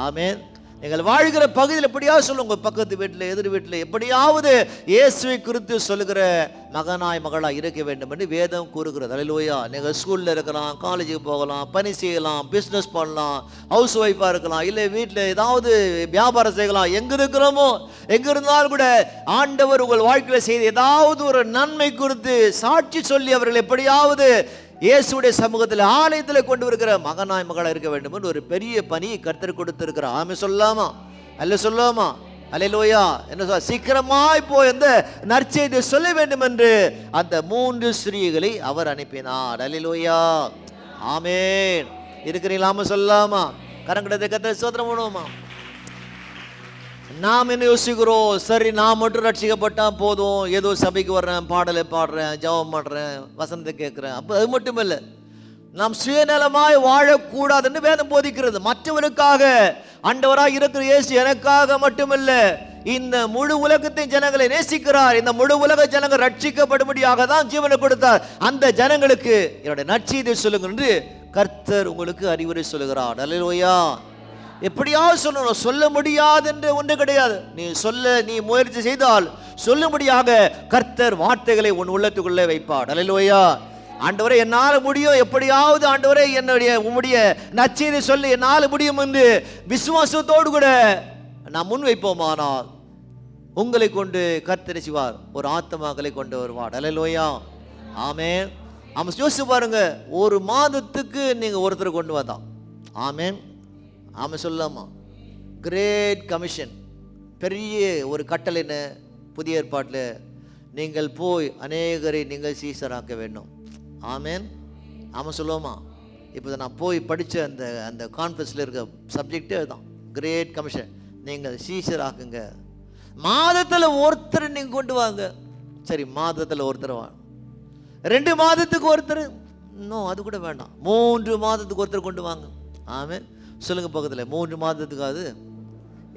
ஆமென். நீங்கள் வாழ்கிற பகுதியில் எப்படியாவது சொல்லுங்க, உங்கள் பக்கத்து வீட்டில் எதிர் வீட்டில் எப்படியாவது இயேசுவை குறித்து சொல்லுகிற மகனாய் மகளாக இருக்க வேண்டும் என்று வேதம் கூறுகிறது. அல்லேலூயா. நீங்கள் ஸ்கூலில் இருக்கலாம், காலேஜுக்கு போகலாம், பணி செய்யலாம், பிஸ்னஸ் பண்ணலாம், ஹவுஸ் ஒய்ஃபாக இருக்கலாம், இல்லை வீட்டில் ஏதாவது வியாபாரம் செய்யலாம், எங்கே இருக்கிறோமோ எங்கே இருந்தாலும் கூட ஆண்டவர் உங்கள் வாழ்க்கையில் செய்த ஏதாவது ஒரு நன்மை குறித்து சாட்சி சொல்லி அவர்கள் எப்படியாவது இயேசுடைய சமூகத்தில் ஆலயத்தில் கொண்டு வருகிற மகனாய் மகளாக இருக்க வேண்டும் என்று ஒரு பெரிய பணி கர்த்தர் கொடுத்திருக்கிறார். ஆமென் சொல்லலாமா? அல்ல சொல்லாமா? அல்லேலூயா. என்ன சொல்ல, சீக்கிரமாய் போய் அந்த நற்செய்தியை சொல்ல வேண்டும் என்று அந்த 3 ஸ்திரீகளை அவர் அனுப்பினார். அல்லேலூயா. ஆமென். இருக்கிறீங்களா? ஆமென் சொல்லலாமா? கரங்களை கர்த்தர் ஸ்தோத்திரம் பண்ணுவோமா? நாம் என்ன யோசிக்கிறோம், சரி நான் மட்டும் ரட்சிக்கப்பட்டா போதும், ஏதோ சபைக்கு வர்றேன், பாடலை பாடுறேன், ஜெபம் பண்ணுறேன், வசனத்தை கேட்குறேன், அப்போ அது மட்டும் இல்லை, நாம் சுயநலமாய் வாழக்கூடாதுன்னு வேதம் போதிக்கிறது. மற்றவருக்காக ஆண்டவராக இருக்கிற இயேசு எனக்காக மட்டுமல்ல, இந்த முழு உலகத்தின் ஜனங்களை நேசிக்கிறார். இந்த முழு உலக ஜனங்கள் ரட்சிக்கப்படும்படியாக தான் ஜீவனை கொடுத்தார். அந்த ஜனங்களுக்கு என்னுடைய நற்செய்தியை சொல்லுங்கள் என்று கர்த்தர் உங்களுக்கு அறிவுரை சொல்லுகிறார். அல்லேலூயா. எப்படியாவது சொல்லணும், சொல்ல முடியாது என்று ஒன்று கிடையாது. நீ முயற்சி செய்தால் சொல்லும்படியாக கர்த்தர் வார்த்தைகளை உன் உள்ளத்துக்குள்ளே வைப்பார். அல்லேலூயா. ஆண்டவரே என்னால் முடியும், எப்படியாவது ஆண்டவரே உம்முடைய நற்செய்தியை சொல்லி என்னால் முடியும் என்று விசுவாசத்தோடு கூட நான் முன் வைப்போமானால் உங்களை கொண்டு கர்த்தர் செய்வார், ஒரு ஆத்மாக்களை கொண்டு வருவார். அல்லேலூயா. ஆமென். ஆமாம். யோசிச்சு பாருங்க, ஒரு மாதத்துக்கு நீங்கள் ஒருத்தர் கொண்டு வந்தான். ஆமென். ஆமாம் சொல்லலாமா? கிரேட் கமிஷன், பெரிய ஒரு கட்டளைன்னு புதிய ஏற்பாட்டில் நீங்கள் போய் அநேகரை நீங்கள் சீசராக்க வேண்டும். ஆமென். ஆமாம் சொல்லுவோமா? இப்போ நான் போய் படித்த அந்த கான்ஃபரன்ஸில் இருக்க சப்ஜெக்டே அதுதான், கிரேட் கமிஷன். நீங்கள் சீசராக்குங்க. மாதத்தில் ஒருத்தர் நீங்கள் கொண்டு வாங்க. சரி, மாதத்தில் ஒருத்தர் வாங்க, 2 மாதத்துக்கு ஒருத்தர், இன்னும் அது கூட வேண்டாம், 3 மாதத்துக்கு ஒருத்தர் கொண்டு வாங்க. ஆமென். சொல்லுங்க பக்கத்தில், 3 மாதத்துக்காவது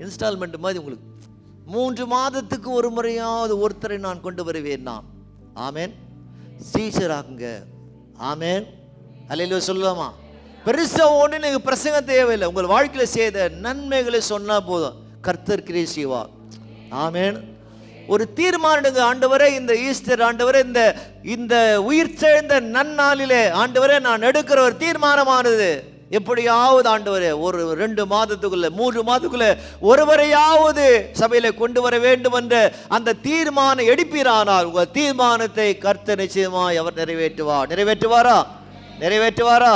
இன்ஸ்டால்மெண்ட் மாதிரி உங்களுக்கு 3 மாதத்துக்கு ஒரு முறையாவது ஒருத்தரை நான் கொண்டு வருவேன் நான். ஆமென். சீசராக்குங்க. ஆமென். அல்லேலூயா சொல்லலாமா? பெருசா ஒன்று நீங்கள் பிரசங்கம் தேவையில்லை, உங்கள் வாழ்க்கையில் செய்த நன்மைகளை சொன்னால் போதும், கர்த்தர் கிரியை செய்வார். ஆமென். ஒரு தீர்மானம், ஆண்டவரே இந்த ஈஸ்டர், ஆண்டவரே இந்த உயிர் செழுந்த நன்னாளிலே ஆண்டவரே நான் எடுக்கிற ஒரு தீர்மானமானது எப்படியாவது ஆண்டவரே ஒரு 2 மாதத்துக்குள்ள 3 மாதத்துக்குள்ள ஒருவரையாவது சபையில கொண்டு வர வேண்டும் என்ற அந்த தீர்மானம் எடுப்பீரானால் உங்கள் தீர்மானத்தை கர்த்தர் நிச்சயமாய் அவர் நிறைவேற்றுவாரா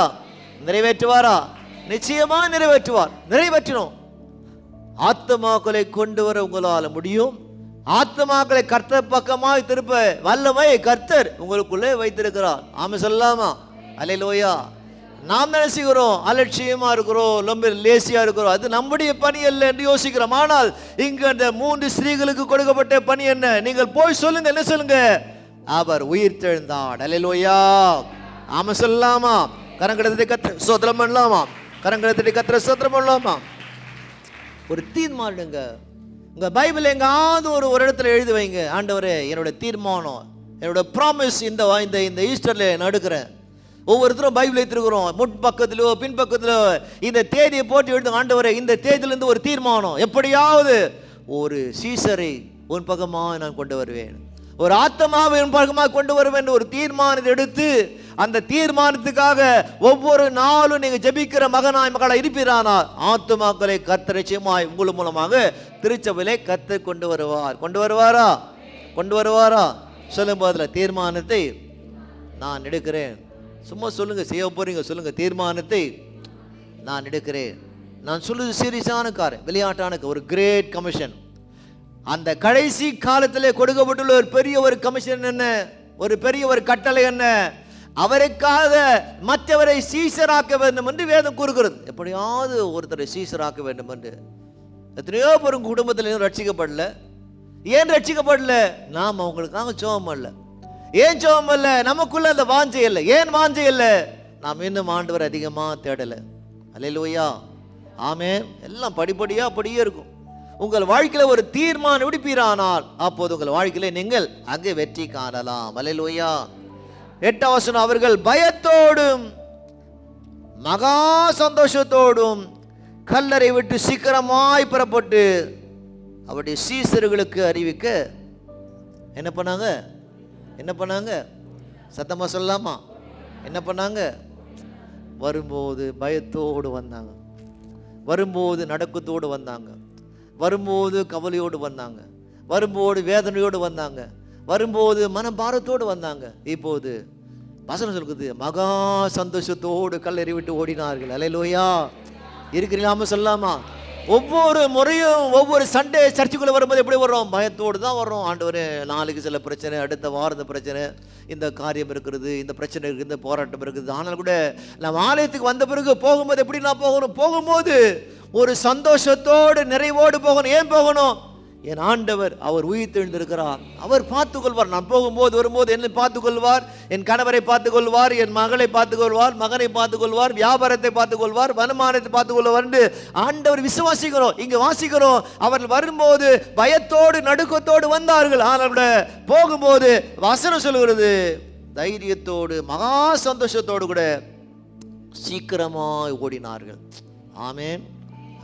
நிச்சயமா நிறைவேற்றணும். ஆத்துமாக்களை கொண்டு வர உங்களால் முடியும். ஆத்துமாக்களை கர்த்தர் பக்கமாய் திருப்ப வல்லமை கர்த்தர் உங்களுக்குள்ளே வைத்திருக்கிறார். ஆமென் சொல்லலாமா? அல்லேலூயா. நாம் நினைச்சுக்கிறோம், அலட்சியமா இருக்கிறோம், ரொம்ப லேசியா இருக்கிறோம், அது நம்முடைய பணி அல்ல என்று யோசிக்கிறோம். ஆனால் இங்கு அந்த 3 ஸ்திரீகளுக்கு கொடுக்கப்பட்ட பணி என்ன? நீங்கள் போய் சொல்லுங்க. என்ன சொல்லுங்க? அவர் உயிர்த்தெழுந்தார். அல்லேலூயா. ஆமென் சொல்லலாமா? கரங்களை கர்த்தர் ஸ்தோத்திரம் பண்ணலாமா? கரங்களை கர்த்தர் ஸ்தோத்திரம் பண்ணலாமா? ஒரு தீர்மானங்க. உங்க பைபிள் எங்காவது ஒரு இடத்துல எழுதி வைங்க, ஆண்டவரே என்னோட தீர்மானம், என்னோட ப்ராமிஸ் இந்த ஈஸ்டர்ல நான் எடுக்கிறேன். ஒவ்வொருத்தரும் பைபிள் எடுத்துருக்கிறோம், முன்பக்கத்திலோ பின்பக்கத்திலோ இந்த தேதியை போட்டு எழுதுங்க. ஆண்டவரே இந்த தேதியிலிருந்து ஒரு தீர்மானம், எப்படியாவது ஒரு சீசரை உன் பக்கமாக நான் கொண்டு வருவேன், ஒரு ஆத்மாவை உன் பக்கமாக கொண்டு வருவேன் ஒரு தீர்மானத்தை எடுத்து அந்த தீர்மானத்துக்காக ஒவ்வொரு நாளும் நீங்க ஜெபிக்கிற மகளாய் இருப்பீரானால் ஆத்துமாக்களை கர்த்தர் நிச்சயமாய் உங்கள் மூலமாக திருச்சபையிலே கர்த்தர் கொண்டு வருவாரா சொல்லும் போதுல தீர்மானத்தை நான் எடுக்கிறேன். சும்மா சொல்லுங்க, செய்ய போறீங்க சொல்லுங்க, தீர்மானத்தை நான் எடுக்கிறேன். நான் சொல்லுது சீரியஸான காரியம், விளையாட்டான ஒரு கிரேட் கமிஷன். அந்த கடைசி காலத்திலே கொடுக்கப்பட்டுள்ள ஒரு கமிஷன் என்ன? ஒரு பெரிய ஒரு கட்டளை என்ன? அவருக்காக மற்றவரை சீசராக்க வேண்டும் என்று வேதம் கூறுகிறது. எப்படியாவது ஒருத்தரை சீசராக்க வேண்டும் என்று. எத்தனையோ பேரும் குடும்பத்தில் ரட்சிக்கப்படல. ஏன் ரட்சிக்கப்படல? நாம் அவங்களுக்காக ஜெபம் பண்ணல. ஏன் ஜெபம் பண்ணல? நமக்குள்ள அந்த வாஞ்சை இல்லை. ஏன் வாஞ்சை இல்லை? நாம் இன்னும் ஆண்டவர் அதிகமாக தேடலை. அல்லேலூயா, ஆமென். எல்லாம் படிப்படியாக அப்படியே இருக்கும். உங்கள் வாழ்க்கையில் ஒரு தீர்மானம் எடுப்பீரானால் அப்போது உங்கள் வாழ்க்கையில நீங்கள் அங்கே வெற்றி காணலாம். அல்லேலூயா. 8ஆம் வசனம், அவர்கள் பயத்தோடும் மகா சந்தோஷத்தோடும் கல்லறை விட்டு சீக்கிரமாய் புறப்பட்டு அவருடைய சீசர்களுக்கு அறிவிக்க என்ன பண்ணாங்க? சத்தமா சொல்லலாமா? என்ன பண்ணாங்க? வரும்போது பயத்தோடு வந்தாங்க, வரும்போது நடுக்கத்தோடு வந்தாங்க, வரும்போது கவலையோடு வந்தாங்க, வரும்போது வேதனையோடு வந்தாங்க, வரும்போது மனபாரத்தோடு வந்தாங்க. இப்போது வசனம் சொல்லுது மகா சந்தோஷத்தோடு கல்லறை விட்டு ஓடினார்கள். அல்லேலூயா. இருக்கிறீங்களாம சொல்லாமா? ஒவ்வொரு முறையும் ஒவ்வொரு சண்டே சர்ச்சுக்குள்ளே வரும்போது எப்படி வர்றோம்? பயத்தோடு தான் வர்றோம். ஆண்டவரே நாளைக்கு சில பிரச்சனை, அடுத்த வாரம் பிரச்சனை, இந்த காரியம் இருக்கிறது, இந்த பிரச்சனை இருக்குது, இந்த போராட்டம் இருக்குது. ஆனால் கூட நம்ம ஆலயத்துக்கு வந்த பிறகு போகும்போது எப்படி நான் போகும்போது ஒரு சந்தோஷத்தோடு நிறைவோடு போகணும். ஏன் போகணும்? என் ஆண்டவர் அவர் உயிர்த்தெழுந்திருக்கிறார், அவர் பார்த்துக்கொள்வார். நான் போகும்போது வரும்போது என்னை பார்த்துக்கொள்வார், என் கணவரை பார்த்துக்கொள்வார், என் மகளை பார்த்துக்கொள்வார், மகனை பார்த்துக்கொள்வார், வியாபாரத்தை பார்த்துக்கொள்வார், வருமானத்தை பார்த்துக்கொள்வார் என்று ஆண்டவர் விசுவாசிக்கிறோம். இங்கு வாசிக்கிறோம், அவர்கள் வரும்போது பயத்தோடு நடுக்கத்தோடு வந்தார்கள். ஆனால் போகும்போது வசனம் சொல்கிறது தைரியத்தோடு மகா சந்தோஷத்தோடு கூட சீக்கிரமாய் ஓடினார்கள். ஆமென்,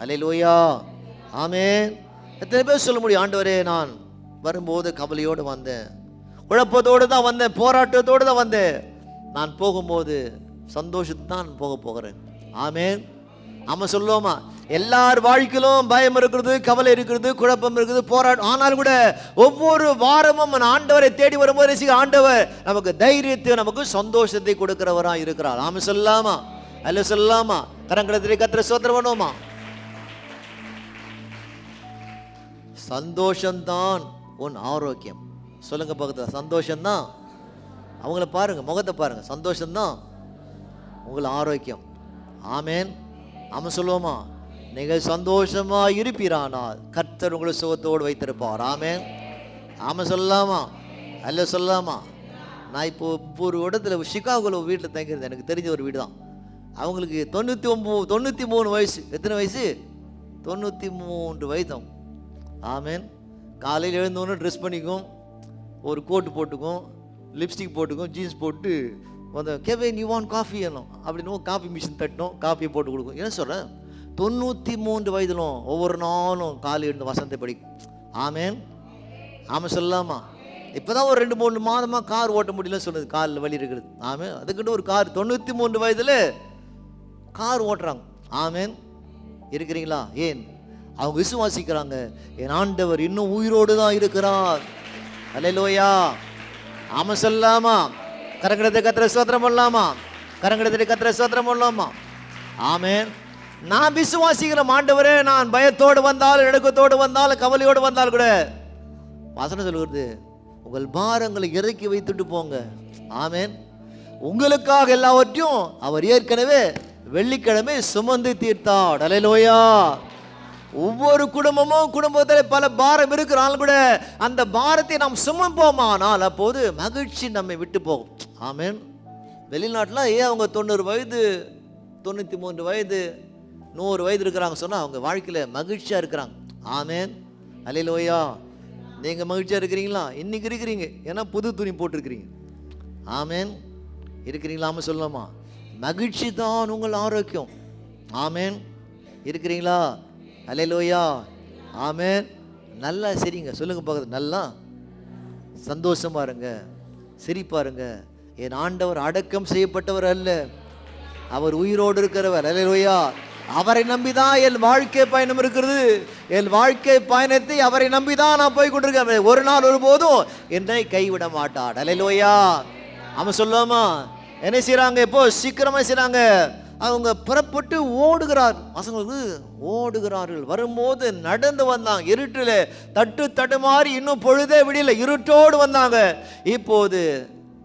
அல்லேலூயா, ஆமென். எத்தனை பேர் சொல்ல முடியும், ஆண்டவரே நான் வரும்போது கவலையோடு வந்தேன், குழப்பத்தோடு தான் வந்தேன், போராட்டத்தோடு தான் வந்தேன், நான் போகும்போது சந்தோஷத்தை தான் போகிறேன். ஆமென். ஆமாம் சொல்லுவோமா? எல்லார் வாழ்க்கையிலும் பயம் இருக்கிறது, கவலை இருக்கிறது, குழப்பம் இருக்குது, போராட்டம். ஆனால் கூட ஒவ்வொரு வாரமும் ஆண்டவரை தேடி வரும்போது ஆண்டவர் நமக்கு தைரியத்தை, நமக்கு சந்தோஷத்தை கொடுக்கிறவராக இருக்கிறார். ஆமாம் சொல்லாமா? அல்ல சொல்லாமா? கரங்களை கத்திர சோத்திரம் பண்ணுவோமா? சந்தோஷம்தான் உன் ஆரோக்கியம். சொல்லுங்க பக்கத்தில், சந்தோஷம்தான். அவங்கள பாருங்க, முகத்தை பாருங்க, சந்தோஷம்தான் உங்களை ஆரோக்கியம். ஆமென். ஆமாம் சொல்லுவோமா? நீங்கள் சந்தோஷமா இருப்பீரானால் கர்த்தர் உங்களை சுகத்தோடு வைத்திருப்பார். ஆமென். ஆமாம் சொல்லலாமா? அல்ல சொல்லலாமா? நான் இப்போ ஒரு இடத்துல சிகாகோவில் வீட்டில் தங்கியிருந்தேன். எனக்கு தெரிஞ்ச ஒரு வீடு தான். அவங்களுக்கு 93 வயசு. எத்தனை வயசு? 93 வயது. ஆமென். காலையில் எழுந்தோன்னு ட்ரெஸ் பண்ணிக்கும், ஒரு கோட்டு போட்டுக்கும், லிப்ஸ்டிக் போட்டுக்கும், ஜீன்ஸ் போட்டு வந்து கேவே நீ வான் காஃபி ஏனும் அப்படின்னு காஃபி மிஷின் தட்டணும், காஃபியை போட்டு கொடுக்கும். என்ன சொல்கிறேன்? 93 வயதிலும் ஒவ்வொரு நாளும் காலை எழுந்து வசனத்தை படிக்கும். ஆமென். ஆமாம் சொல்லலாமா? இப்போ தான் ஒரு 2-3 மாதமாக கார் ஓட்ட முடியலன்னு சொன்னது, காலில் வலி இருக்கிறது. ஆமாம். அதுக்கிட்ட ஒரு கார் 93 வயதில் கார் ஓட்டுறாங்க. ஆமென். இருக்கிறீங்களா? ஏன்? அவங்க விசுவாசிக்கிறாங்க, என் ஆண்டவர் இன்னும் உயிரோடு தான் இருக்கிறார். அல்லேலூயா. ஆமென் சொல்லாமா? கரங்கடத்தை கத்திர ஸ்தோத்திரம் பண்ணலாமா? கரங்கடத்தை கத்திர ஸ்தோத்திரம் பண்ணலாமா? ஆமென். நான் விசுவாசிக்கிறேன் ஆண்டவரே, நான் பயத்தோடு வந்தாலும் நடுக்கத்தோடு வந்தாலும் கவலையோடு வந்தாலும் கூட வசனம் சொல்லுகிறது, உங்கள் பாரங்களை இறக்கி வைத்துட்டு போங்க. ஆமென். உங்களுக்காக எல்லாவற்றையும் அவர் ஏற்கனவே வெள்ளிக்கிழமை சுமந்து தீர்த்தார். அல்லேலூயா. ஒவ்வொரு குடும்பமும் குடும்பத்தில் பல பாரம் இருக்கிறாலும் கூட அந்த பாரத்தை நாம் சுமப்போமானால் அப்போது மகிழ்ச்சி நம்மை விட்டு போகும். ஆமென். வெளிநாட்டில் ஏன் அவங்க 90 வயது 93 வயது 100 வயது இருக்கிறாங்க சொன்னால் அவங்க வாழ்க்கையில் மகிழ்ச்சியாக இருக்கிறாங்க. ஆமென். அல்லேலூயா. நீங்கள் மகிழ்ச்சியாக இருக்கிறீங்களா? இன்னைக்கு இருக்கிறீங்க, ஏன்னா புது துணி போட்டிருக்கிறீங்க. ஆமென். இருக்கிறீங்களாம சொல்லலாமா? மகிழ்ச்சி தான் உங்கள் ஆரோக்கியம். ஆமென். இருக்கிறீங்களா? அல்லேலூயா. ஆமென். நல்லா சரிங்க, சொல்லுங்க பார்க்குறது, நல்லா சந்தோஷமா இருங்க, சிரிப்பாருங்க. என் ஆண்டவர் அடக்கம் செய்யப்பட்டவர் அல்ல, அவர் உயிரோடு இருக்கிறவர். அல்லேலூயா. அவரை நம்பிதான் என் வாழ்க்கை பயணம் இருக்கிறது. என் வாழ்க்கை பயணத்தை அவரை நம்பிதான் நான் போய் கொண்டிருக்கேன். ஒரு நாள் ஒருபோதும் என்னை கைவிட மாட்டார். அல்லேலூயா. அவன் சொல்லுவாமா? என்ன செய்யறாங்க? இப்போ சீக்கிரமா செய்யறாங்க. அவங்க புறப்பட்டு ஓடுகிறார். பசங்களுக்கு ஓடுகிறார்கள். வரும்போது நடந்து வந்தாங்க. இருட்டில் தடுமாறி இன்னும் பொழுதே விடியல, இருட்டோடு வந்தாங்க. இப்போது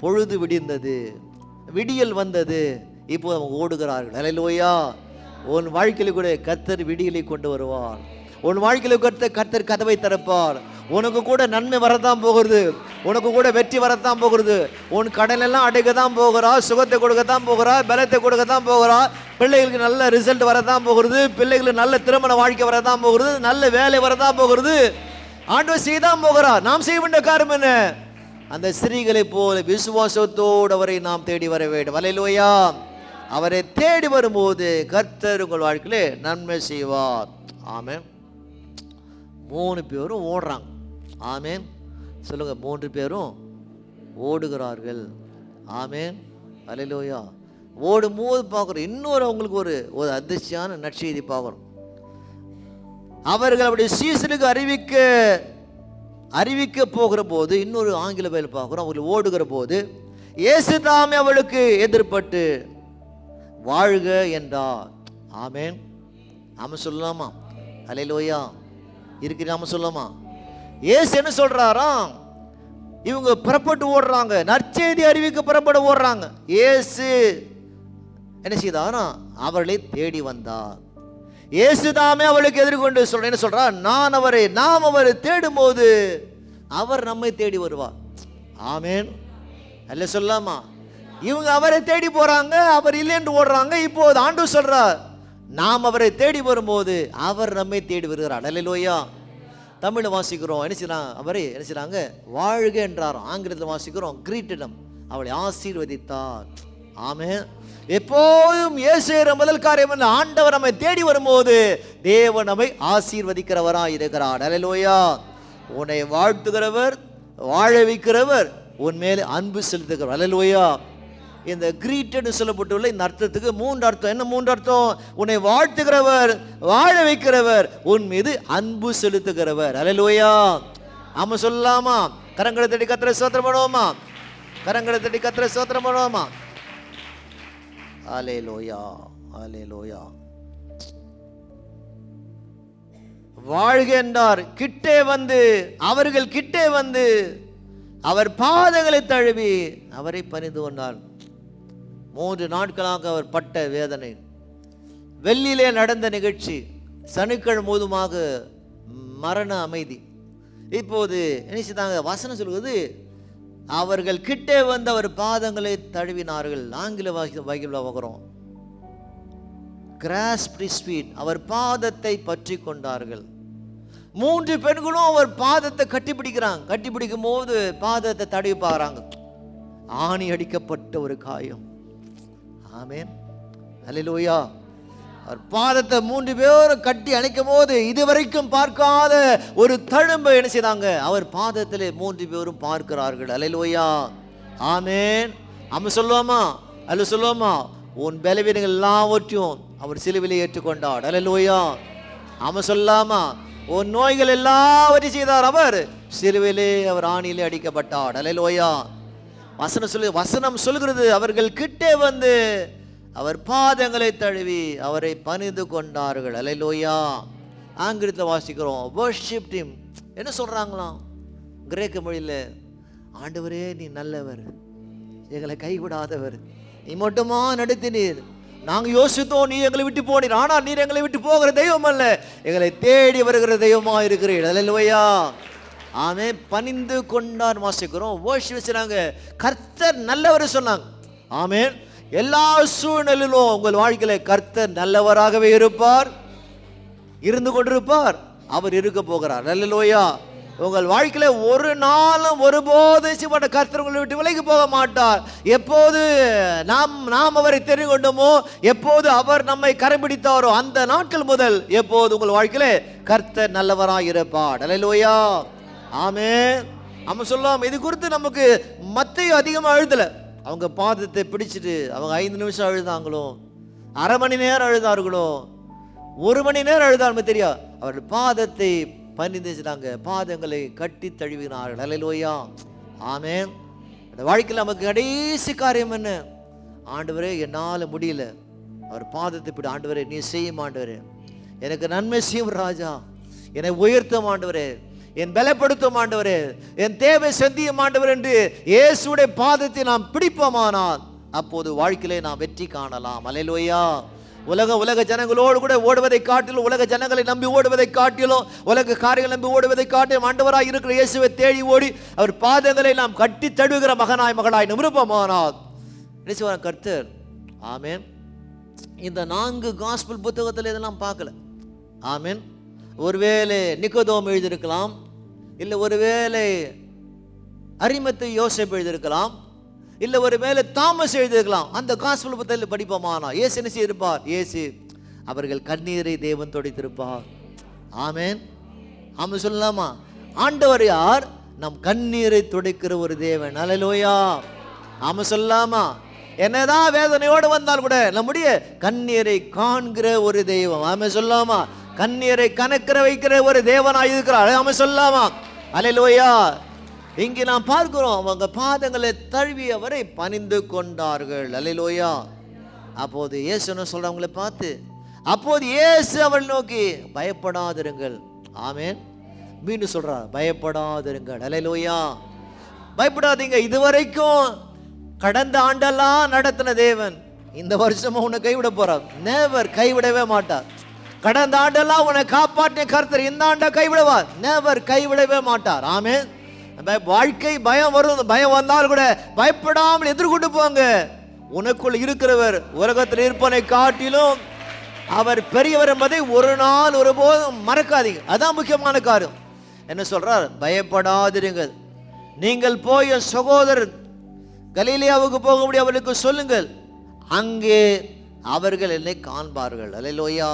பொழுது விடிந்தது, விடியல் வந்தது. இப்போது அவங்க ஓடுகிறார்கள். அல்லேலூயா. உன் வாழ்க்கையில் கூட கர்த்தர் விடியலை கொண்டு வருவார். உன் வாழ்க்கையில் கர்த்தர் கதவை திறப்பார். உனக்கு கூட நன்மை வரத்தான் போகிறது, உனக்கு கூட வெற்றி வரத்தான் போகிறது. உன் கடனெல்லாம் அடைக்கத்தான் போகிறா, சுகத்தை கொடுக்கத்தான் போகிறா, பலத்தை கொடுக்கத்தான் போகிறா. பிள்ளைகளுக்கு நல்ல ரிசல்ட் வரத்தான் போகிறது, பிள்ளைகளுக்கு நல்ல திருமண வாழ்க்கை வரத்தான் போகிறது, நல்ல வேலை வரத்தான் போகிறது. ஆண்டவர் செய்தான் போகிறார். நாம் செய்ய வேண்டிய காரியம் என்ன? அந்த ஸ்திரீகளை போல விசுவாசத்தோடு அவரை நாம் தேடி வர வேண்டும். அல்லேலூயா. அவரை தேடி வரும்போது கர்த்தர் உங்கள் வாழ்க்கையிலே நன்மை செய்வார். ஆமென். 3 பேரும் ஓடுறாங்க. ஆமென். சொல்லுங்க, 3 பேரும் ஓடுகிறார்கள். ஆமென். அல்லேலூயா. ஓடும்போது பார்க்குறோம் இன்னொரு அவங்களுக்கு ஒரு அதிர்ச்சியான நற்செய்தி பார்க்குறோம். அவர்கள் அப்படி சீசனுக்கு அறிவிக்க போகிற போது இன்னொரு ஆங்கில பைபிள் பார்க்குறோம். அவர்கள் ஓடுகிற போது இயேசு தாமே அவளுக்கு எதிர்பட்டு வாழ்க என்றார். ஆமென். நாம சொல்லலாமா? அல்லேலூயா. இருக்கிறாம சொல்லலாமா? இயேசு என்ன சொல்றாராம்? இவங்க புறப்பட்டு ஓடுறாங்க, நற்செய்தி அறிவிக்க புறப்பட ஓடுறாங்க. இயேசு என்ன செய்தாரா? அவர்களை தேடி வந்தார். இயேசு தாமே அவளுக்கு எதிர்கொண்டு என்ன சொல்றார்? நாம் அவரை தேடும் போது அவர் நம்மை தேடி வருவார். ஆமென். அல்ல சொல்லலாமா? இவங்க அவரை தேடி போறாங்க, அவர் இல்லை என்று ஓடுறாங்க. இப்போது ஆண்டவர் சொல்றார், நாம் அவரை தேடி வரும்போது அவர் நம்மை தேடி வருகிறார். அல்லேலூயா. தமிழ் வாசிக்கிறோம், என்ன செய்யறாங்க? அவரை என்ன செய்யறாங்க? வாழ்க என்றாராம். ஆங்கிலத்தில் வாசிக்கிறோம் கிரீட்டிடம், அவளை ஆசீர்வதித்தார். ஆமென். எப்போதும் இயேசு முதல் காரியம் என்ன? ஆண்டவர் நம்மை தேடி வரும்போது தேவன் நம்மை ஆசீர்வதிக்கிறவராய் இருக்கிறார். அல்லேலூயா. உன்னை வாழ்த்துகிறவர், வாழ வைக்கிறவர், உன் மேலே அன்பு செலுத்துகிறவர். அல்லேலூயா. இந்த கிரீட்டட் சொல்லப்பட்டுள்ள இந்த அர்த்தத்துக்கு 3 அர்த்தம். என்ன 3 அர்த்தம்? உன்னை வாழ்த்துகிறவர், வாழ வைக்கிறவர், உன் மீது அன்பு செலுத்துகிறவர். அல்லேலூயா. ஆமா சொல்லலாமா? கரங்களை தட்டி கர்த்தரை ஸ்தோத்திரம் பண்ணுவோமா? கரங்களை தட்டி கர்த்தரை ஸ்தோத்திரம் பண்ணுவோமா? அல்லேலூயா. அல்லேலூயா. வாழ்க என்றார். கிட்டே வந்து, அவர்கள் கிட்டே வந்து அவர் பாதங்களை தழுவி அவரை பணிந்து கொண்டார். 3 நாட்களாக அவர் பட்ட வேதனை, வெள்ளியிலே நடந்த நிகழ்ச்சி, சனிக்கிழமை முழுவதுமாக மரண அமைதி. இப்போது என்ன செய்தாங்க? வசனம் சொல்வது, அவர்கள் கிட்டே வந்து அவர் பாதங்களை தழுவினார்கள். ஆங்கில பைபிள்ல பார்க்கிறோம், கிராஸ்ப் ஹிஸ் ஃபீட், அவர் பாதத்தை பற்றி கொண்டார்கள். 3 பெண்களும் அவர் பாதத்தை கட்டிப்பிடிக்கிறாங்க. கட்டிப்பிடிக்கும் போது பாதத்தை தடவி பார்க்குறாங்க. ஆணி அடிக்கப்பட்ட ஒரு காயம். ஆமென். அல்லேலூயா. அவர் பாதத்தை 3 பேரும் கட்டி அணைக்கும் போது இதுவரைக்கும் பார்க்காத ஒரு தழும்பை என்ன செய்தாங்க? அவர் பாதத்திலே 3 பேரும் பார்க்கிறார்கள். அல்லேலூயா. ஆமென். நம்ம சொல்லுவோமா? அல்ல சொல்லுவோமா? உன் பலவீனங்கள் எல்லாவற்றையும் அவர் சிலுவையில் ஏற்றுக்கொண்டார். அல்லேலூயா. அவன் சொல்லாமா உன் நோய்கள் எல்லாவற்றையும் செய்தார். அவர் சிலுவையிலே அவர் ஆணியிலே அடிக்கப்பட்டார். அல்லேலூயா. வசனம் சொல்கிறது அவர்கள் கிட்டே வந்து அவர் பாதங்களை தழுவி அவரை பணிந்து கொண்டார்கள். அல்லேலூயா. ஆங்கிலத்தில் வாசிக்கிறோம் worshiped him. என்ன சொல்றாங்களாம் கிரேக்க மொழியில்? ஆண்டவரே நீ நல்லவர், எங்களை கைவிடாதவர், நீ மட்டுமா நடத்தினீர். நாங்கள் யோசித்தோம் நீ எங்களை விட்டு போனீர், ஆனால் நீர் எங்களை விட்டு போகிற தெய்வம் அல்ல, எங்களை தேடி வருகிற தெய்வமா இருக்கிறீர். அல்லேலூயா. ஆமே. பணிந்து கொண்டார் வாசிக்கிறோம். worship கர்த்தர் நல்லவர் சொன்னாங்க. ஆமேன். எல்லா சூழ்நிலையிலும் உங்கள் வாழ்க்கையில கர்த்தர் நல்லவராகவே இருப்பார், இருந்து கொண்டிருப்பார், அவர் இருக்க போகிறார். அல்லேலூயா. உங்கள் வாழ்க்கையில ஒரு நாளும் ஒருபோதும் கர்த்தர் உங்களை விட்டு விலகி போக மாட்டார். எப்போது நாம் அவரை தெரிந்து கொண்டோமோ, எப்போது அவர் நம்மை கரைபிடித்தாரோ அந்த நாட்கள் முதல் எப்போது உங்கள் வாழ்க்கையில கர்த்தர் நல்லவராக இருப்பார். அல்லேலூயா. ஆமென். நம்ம சொல்லலாம். இது குறித்து நமக்கு மத்தேயு அதிகமாக எழுதல. அவங்க பாதத்தை பிடிச்சிட்டு அவங்க 5 நிமிஷம் அழுதாங்களோ, அரை மணி நேரம் அழுதார்களோ, 1 மணி நேரம் அழுதாலும் தெரியாது. அவர்கள் பாதத்தை பணிந்தாங்க, பாதங்களை கட்டி தழுவினார்கள். அல்லேலூயா. ஆமென். அந்த வாழ்க்கையில் நமக்கு கடைசி காரியம் என்ன? ஆண்டவரே என்னால் முடியல, அவர் பாதத்தை பிடி. ஆண்டவரே நீ செய்யும், ஆண்டவரே எனக்கு நன்மை செய்யும் ராஜா, என்னை உயர்த்தும் ஆண்டவரே, என் பலப்படுத்தும் ஆண்டவரே, என் தேவை சந்தியும் ஆண்டவர் என்று இயேசுடைய பாதத்தை நாம் பிடிப்போமானால் அப்போது வாழ்க்கையிலே நாம் வெற்றி காணலாம். அல்லேலூயா. உலக ஜனங்களோடு கூட ஓடுவதை காட்டிலும், உலக ஜனங்களை நம்பி ஓடுவதை காட்டிலும், உலக காரியங்களை நம்பி ஓடுவதை காட்டிலும் ஆண்டவராய் இருக்கிற இயேசுவை தேடி ஓடி அவர் பாதங்களை நாம் கட்டி தழுவுகிற மகனாய் மகளாய் நிருபமானால் நிச்சயம் கர்த்தர். ஆமென். இந்த 4 காஸ்பல் புத்தகத்தில் இதெல்லாம் பார்க்கல. ஆமென். ஒருவேளை நிக்கோதோம் எழுதியிருக்கலாம், இல்லை ஒருவேளை அரிமத்தை யோசேப்பு எழுதியிருக்கலாம், இல்லை ஒரு மேலே தாமஸ் எழுதியிருக்கலாம். அந்த காஸ்பல் புத்தகத்தில் படிப்போமானா இயேசு என்ன செய்திருப்பார்? இயேசு அவர்கள் கண்ணீரை தேவன் துடைத்திருப்பார். ஆமென். ஆமென் சொல்லலாமா? ஆண்டவர் யார்? நம் கண்ணீரை துடைக்கிற ஒரு தேவன். அல்லேலூயா. ஆமென் சொல்லலாமா? என்னதான் வேதனையோடு வந்தால் கூட நம்முடைய கண்ணீரை காண்கிற ஒரு தெய்வம். ஆமென் சொல்லலாமா? கண்ணீரை கணக்கிற வைக்கிற ஒரு தேவனாய் இருக்கிறார். ஆமென் சொல்லலாமா? அல்லேலூயா. இங்கே நாம் பார்க்கிறோம் அவங்க பாதங்களை தழுவி அவரை பணிந்து கொண்டார்கள். அல்லேலூயா. அப்போது இயேசு என்ன சொல்றவங்களை பார்த்து, அப்போது இயேசு அவள் நோக்கி பயப்படாதிருங்கள். ஆமென். மீண்டும் சொல்றார் பயப்படாதிருங்கள். அல்லேலூயா. பயப்படாதீங்க. இதுவரைக்கும் கடந்த ஆண்டெல்லாம் நடத்தின தேவன் இந்த வருஷமும் உன்னை கைவிட போறார். நேவர் கைவிடவே மாட்டார். கடந்த ஆண்டெல்லாம் உன்னை காப்பாற்றிய கர்த்தர் இந்த ஆண்டை கைவிடுவார். நேவர் கைவிடவே மாட்டார். ஆமென். வாழ்க்கை பயம் வரும், பயம் வந்தால் கூட பயப்படாமல் எதிர்கொண்டு போங்க. உனக்குள் இருக்கிறவர் உலகத்தில் இருப்பனை காட்டிலும் அவர் பெரியவர் என்பதை ஒரு நாள் ஒருபோதும் மறக்காதீங்க. அதான் முக்கியமான காரியம். என்ன சொல்றார்? பயப்படாதிருங்கள். நீங்கள் போய் என் சகோதரர் கலிலேயாவுக்கு போக முடியும் அவர்களுக்கு சொல்லுங்கள், அங்கே அவர்கள் என்னை காண்பார்கள். அல்லேலூயா.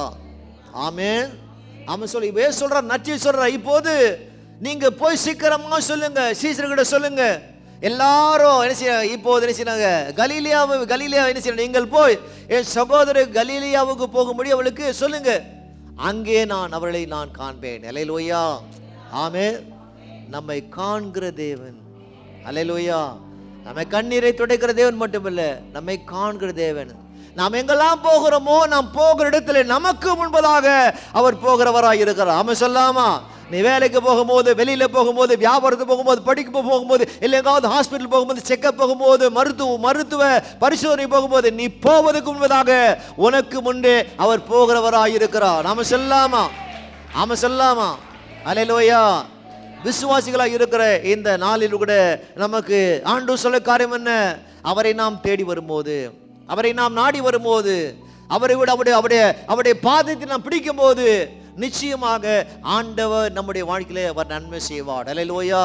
ஆமென். அவன் சொல்லி சொல்ற நச்சி சொல்ற, இப்போது நீங்க போய் சீக்கிரமா சொல்லுங்க, சீசர்கிட்ட சொல்லுங்க, எல்லாரும் என்ன செய்ய இப்போது என்ன செய்யறாங்க? கலிலேயா என்ன செய்ய, நீங்கள் போய் என் சகோதரர் கலிலேயாவுக்கு போக முடியும் அவளுக்கு சொல்லுங்க, அங்கே நான் அவர்களை நான் காண்பேன். அல்லேலூயா. ஆமென். நம்மை காண்கிற தேவன். அல்லேலூயா. நம்மை கண்ணீரை துடைக்கிற தேவன் மட்டுமில்ல, நம்மை காண்கிற தேவன். நாம் எங்கெல்லாம் போகிறோமோ நாம் போகிற இடத்துல நமக்கு முன்பதாக அவர் போகிறவராய் இருக்கிறார். ஆமென் சொல்லாமா? நீ வேலைக்கு போகும்போது, வெளியில போகும்போது, வியாபாரத்துக்கு போகும்போது, படிக்க போகும்போது, இல்லை எங்காவது ஹாஸ்பிட்டல் போகும்போது, செக்கப் போகும்போது, மருத்துவ பரிசோதனை போகும்போது, நீ போவதற்கு முன்பதாக உனக்கு முன்னே அவர் போகிறவராய் இருக்கிறார். நாம சொல்லாமா? ஆம சொல்லாமா? அல்லேலூயா. விசுவாசிகளாக இருக்கிற இந்த நாளில் கூட நமக்கு ஆண்டவர் சொல்ல காரியம் என்ன? அவரை நாம் தேடி வரும்போது, அவரை நாம் நாடி வரும்போது, அவரை விட அவருடைய பாதத்தை நாம் பிடிக்கும் போது நிச்சயமாக ஆண்டவர் நம்முடைய வாழ்க்கையிலே அவர் நன்மை செய்வார். அல்லேலூயா.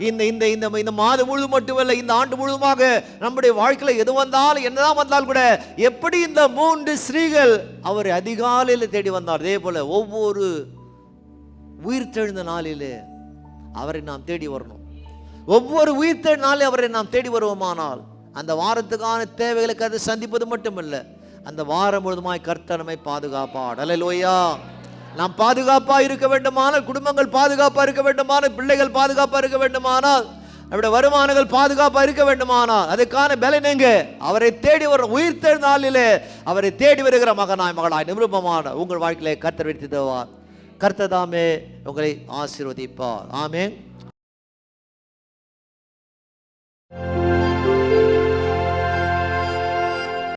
இந்த மாதம் முழுவதும் மட்டுமல்ல, இந்த ஆண்டு முழுவதுமாக நம்முடைய வாழ்க்கையில் எது வந்தாலும் என்னதான் வந்தால் கூட, எப்படி இந்த 3 ஸ்திரீகள் அவரை அதிகாலையில் தேடி வந்தார், அதே போல ஒவ்வொரு உயிர்த்தெழுந்த நாளிலே அவரை நாம் தேடி வரணும். ஒவ்வொரு உயிர்த்தெழுந்த நாளில் அவரை நாம் தேடி வருவோமானால் அந்த வாரத்துக்கான தேவைகளுக்கு அதை சந்திப்பது மட்டுமல்ல, அந்த வாரம் முழுதுமாய் கர்த்தர் நம்மை பாதுகாப்பார். அல்லேலூயா. நாம் பாதுகாப்பாக இருக்க வேண்டுமானால், குடும்பங்கள் பாதுகாப்பாக இருக்க வேண்டுமானால், பிள்ளைகள் பாதுகாப்பாக இருக்க வேண்டுமானால், நம்முடைய வருமானங்கள் பாதுகாப்பாக இருக்க வேண்டுமானால், அதுக்கான பலன் எங்க? அவரை தேடி வரும் உயிர்த்தெழுந்த நாளிலே அவரை தேடி வருகிற மகனாய் மகளாய் நிருபமான உங்கள் வாழ்க்கையிலே கர்த்தர் வெற்றி தருவார். கர்த்தர் தாமே உங்களை ஆசீர்வதிப்பார். ஆமென்.